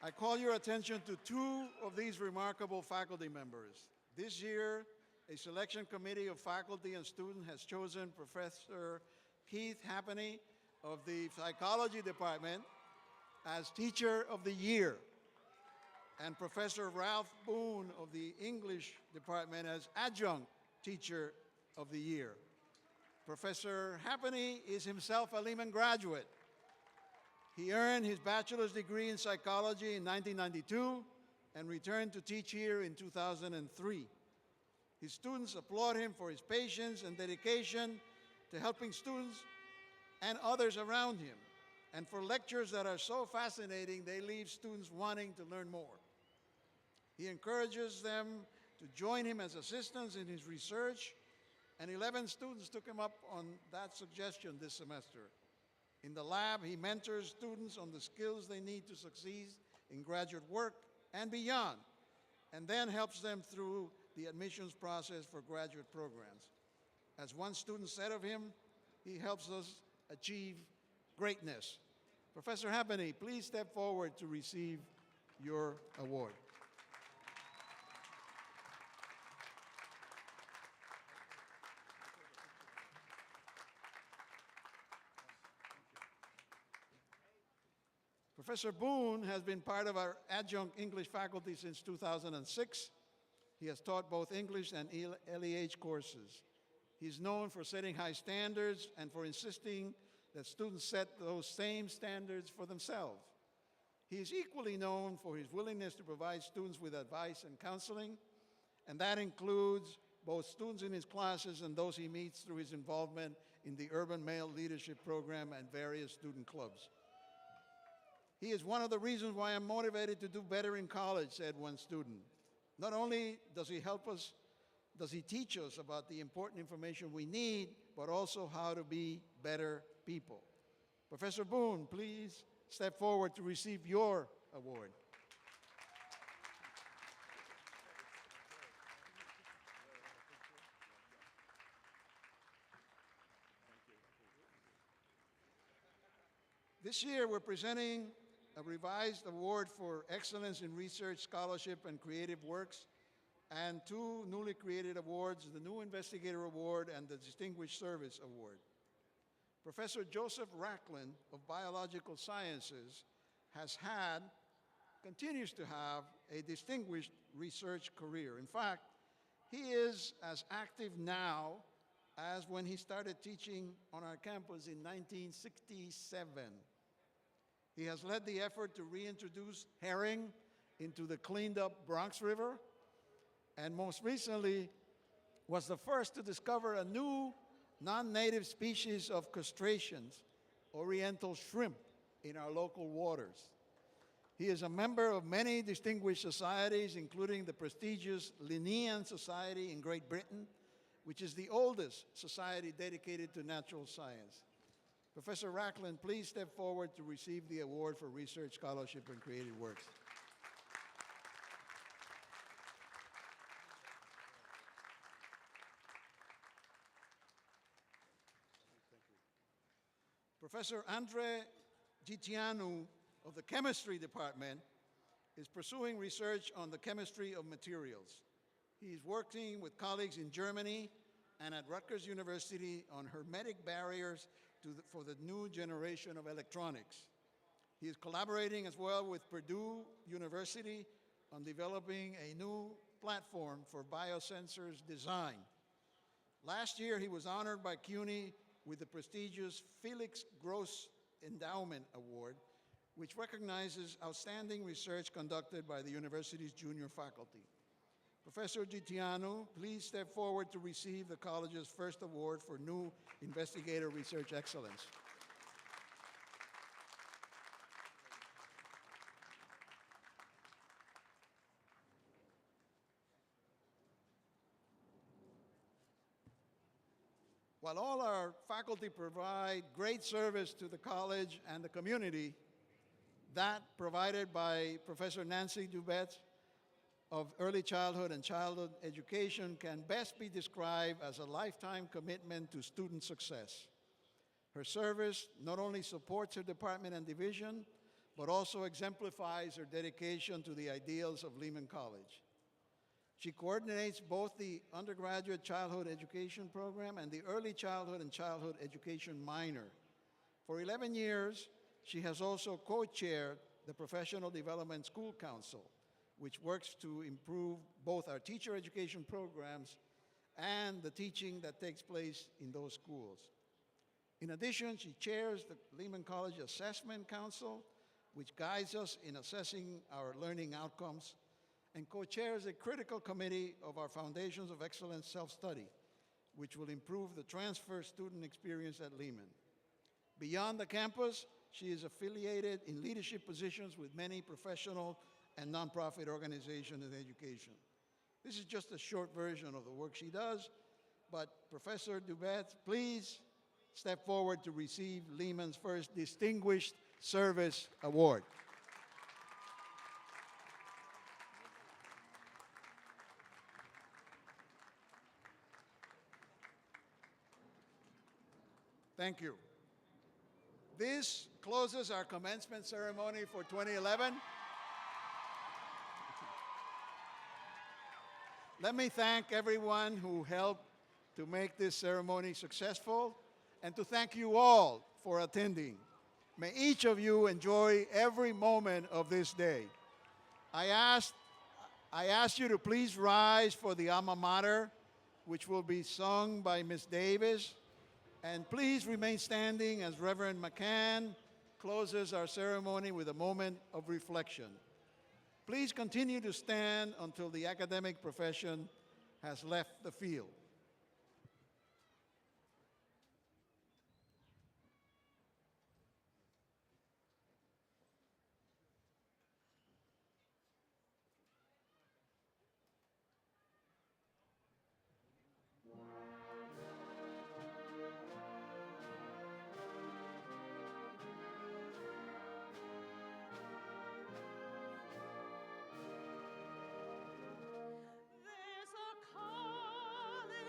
I call your attention to two of these remarkable faculty members. This year, a selection committee of faculty and students has chosen Professor Keith Happany of the Psychology Department as Teacher of the Year, and Professor Ralph Boone of the English Department as Adjunct Teacher of the Year. Professor Happany is himself a Lehman graduate. He earned his bachelor's degree in psychology in 1992 and returned to teach here in 2003. His students applaud him for his patience and dedication to helping students and others around him, and for lectures that are so fascinating they leave students wanting to learn more. He encourages them to join him as assistants in his research, and 11 students took him up on that suggestion this semester. In the lab, he mentors students on the skills they need to succeed in graduate work and beyond, and then helps them through the admissions process for graduate programs. As one student said of him, he helps us achieve greatness. Professor Happany, please step forward to receive your award. Professor Boone has been part of our adjunct English faculty since 2006. He has taught both English and LEH courses. He's known for setting high standards and for insisting that students set those same standards for themselves. He is equally known for his willingness to provide students with advice and counseling, and that includes both students in his classes and those he meets through his involvement in the Urban Male Leadership Program and various student clubs. He is one of the reasons why I'm motivated to do better in college, said one student. Not only does he help us, does he teach us about the important information we need, but also how to be better people. Professor Boone, please step forward to receive your award. This year, we're presenting a revised award for excellence in research, scholarship, and creative works, and 2 newly created awards, the New Investigator Award and the Distinguished Service Award. Professor Joseph Racklin of Biological Sciences continues to have a distinguished research career. In fact, he is as active now as when he started teaching on our campus in 1967. He has led the effort to reintroduce herring into the cleaned up Bronx River, and most recently was the first to discover a new non-native species of crustaceans, oriental shrimp, in our local waters. He is a member of many distinguished societies, including the prestigious Linnean Society in Great Britain, which is the oldest society dedicated to natural science. Professor Racklin, please step forward to receive the award for research, scholarship, and creative works. Professor Andre Gitianu of the Chemistry Department is pursuing research on the chemistry of materials. He is working with colleagues in Germany and at Rutgers University on hermetic barriers for the new generation of electronics. He is collaborating as well with Purdue University on developing a new platform for biosensors design. Last year, he was honored by CUNY with the prestigious Felix Gross Endowment Award, which recognizes outstanding research conducted by the university's junior faculty. Professor Gitianu, please step forward to receive the college's first award for new investigator research excellence. While all our faculty provide great service to the college and the community, that provided by Professor Nancy Dubetz of Early Childhood and Childhood Education can best be described as a lifetime commitment to student success. Her service not only supports her department and division, but also exemplifies her dedication to the ideals of Lehman College. She coordinates both the undergraduate childhood education program and the early childhood and childhood education minor. For 11 years, she has also co-chaired the Professional Development School Council, which works to improve both our teacher education programs and the teaching that takes place in those schools. In addition, she chairs the Lehman College Assessment Council, which guides us in assessing our learning outcomes, and co-chairs a critical committee of our Foundations of Excellence self-study, which will improve the transfer student experience at Lehman. Beyond the campus, she is affiliated in leadership positions with many professional and nonprofit organizations in education. This is just a short version of the work she does, but Professor Dubetz, please step forward to receive Lehman's first Distinguished Service Award. Thank you. This closes our commencement ceremony for 2011. Let me thank everyone who helped to make this ceremony successful, and to thank you all for attending. May each of you enjoy every moment of this day. I ask you to please rise for the alma mater, which will be sung by Ms. Davis. And please remain standing as Reverend McCann closes our ceremony with a moment of reflection. Please continue to stand until the academic profession has left the field. There's a calling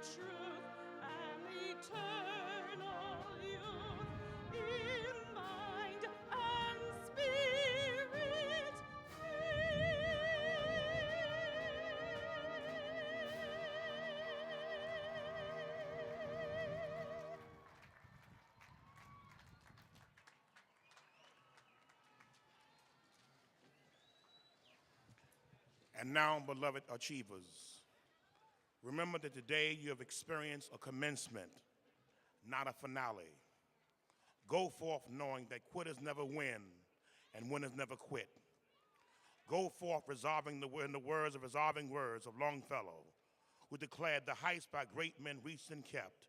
truth and eternal youth in mind and spirit free. And now, beloved achievers, remember that today you have experienced a commencement, not a finale. Go forth knowing that quitters never win and winners never quit. Go forth resolving in the words of resolving words of Longfellow, who declared the heights by great men reached and kept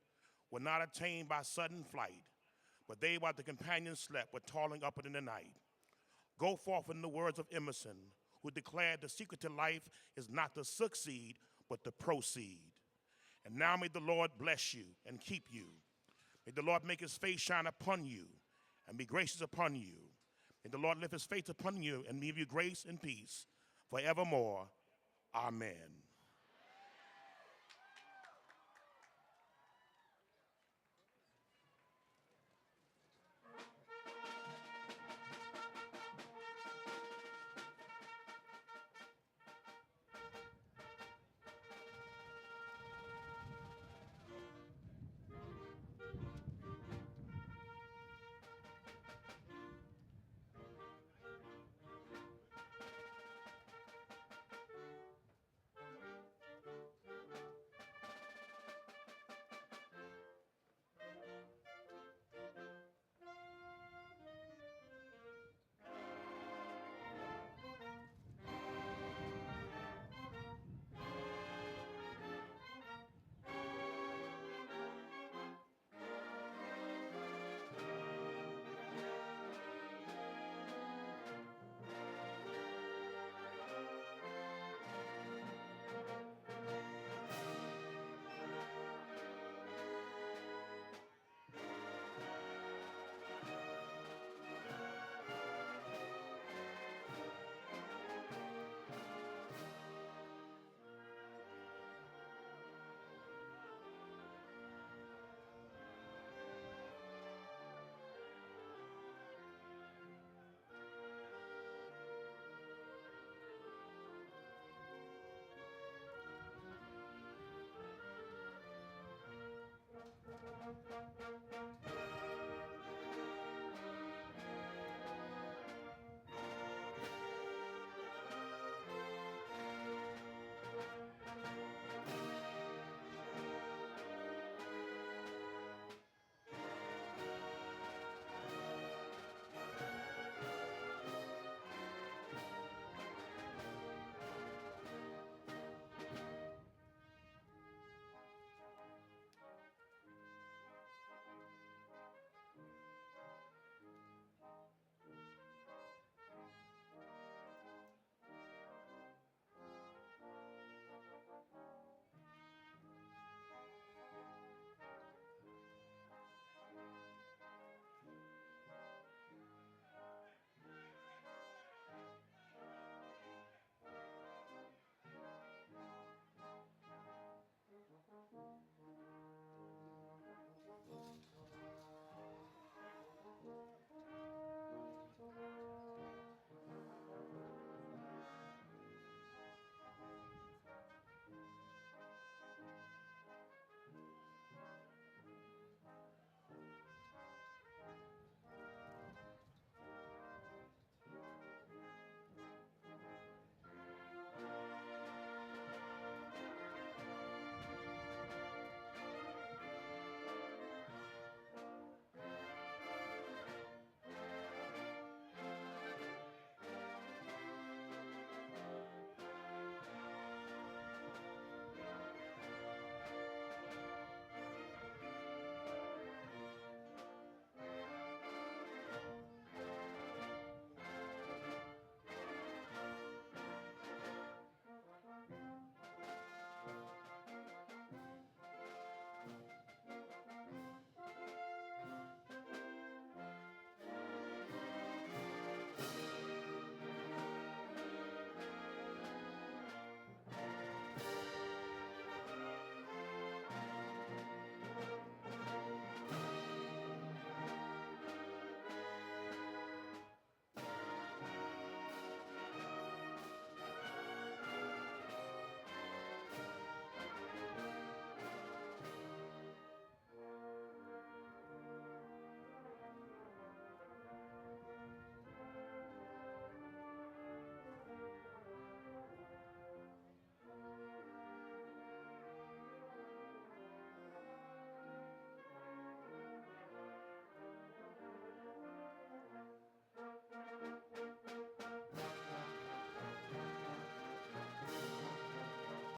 were not attained by sudden flight, but they while the companions slept were toiling up in the night. Go forth in the words of Emerson, who declared the secret to life is not to succeed, but to proceed. And now may the Lord bless you and keep you. May the Lord make his face shine upon you and be gracious upon you. May the Lord lift his face upon you and give you grace and peace forevermore. Amen.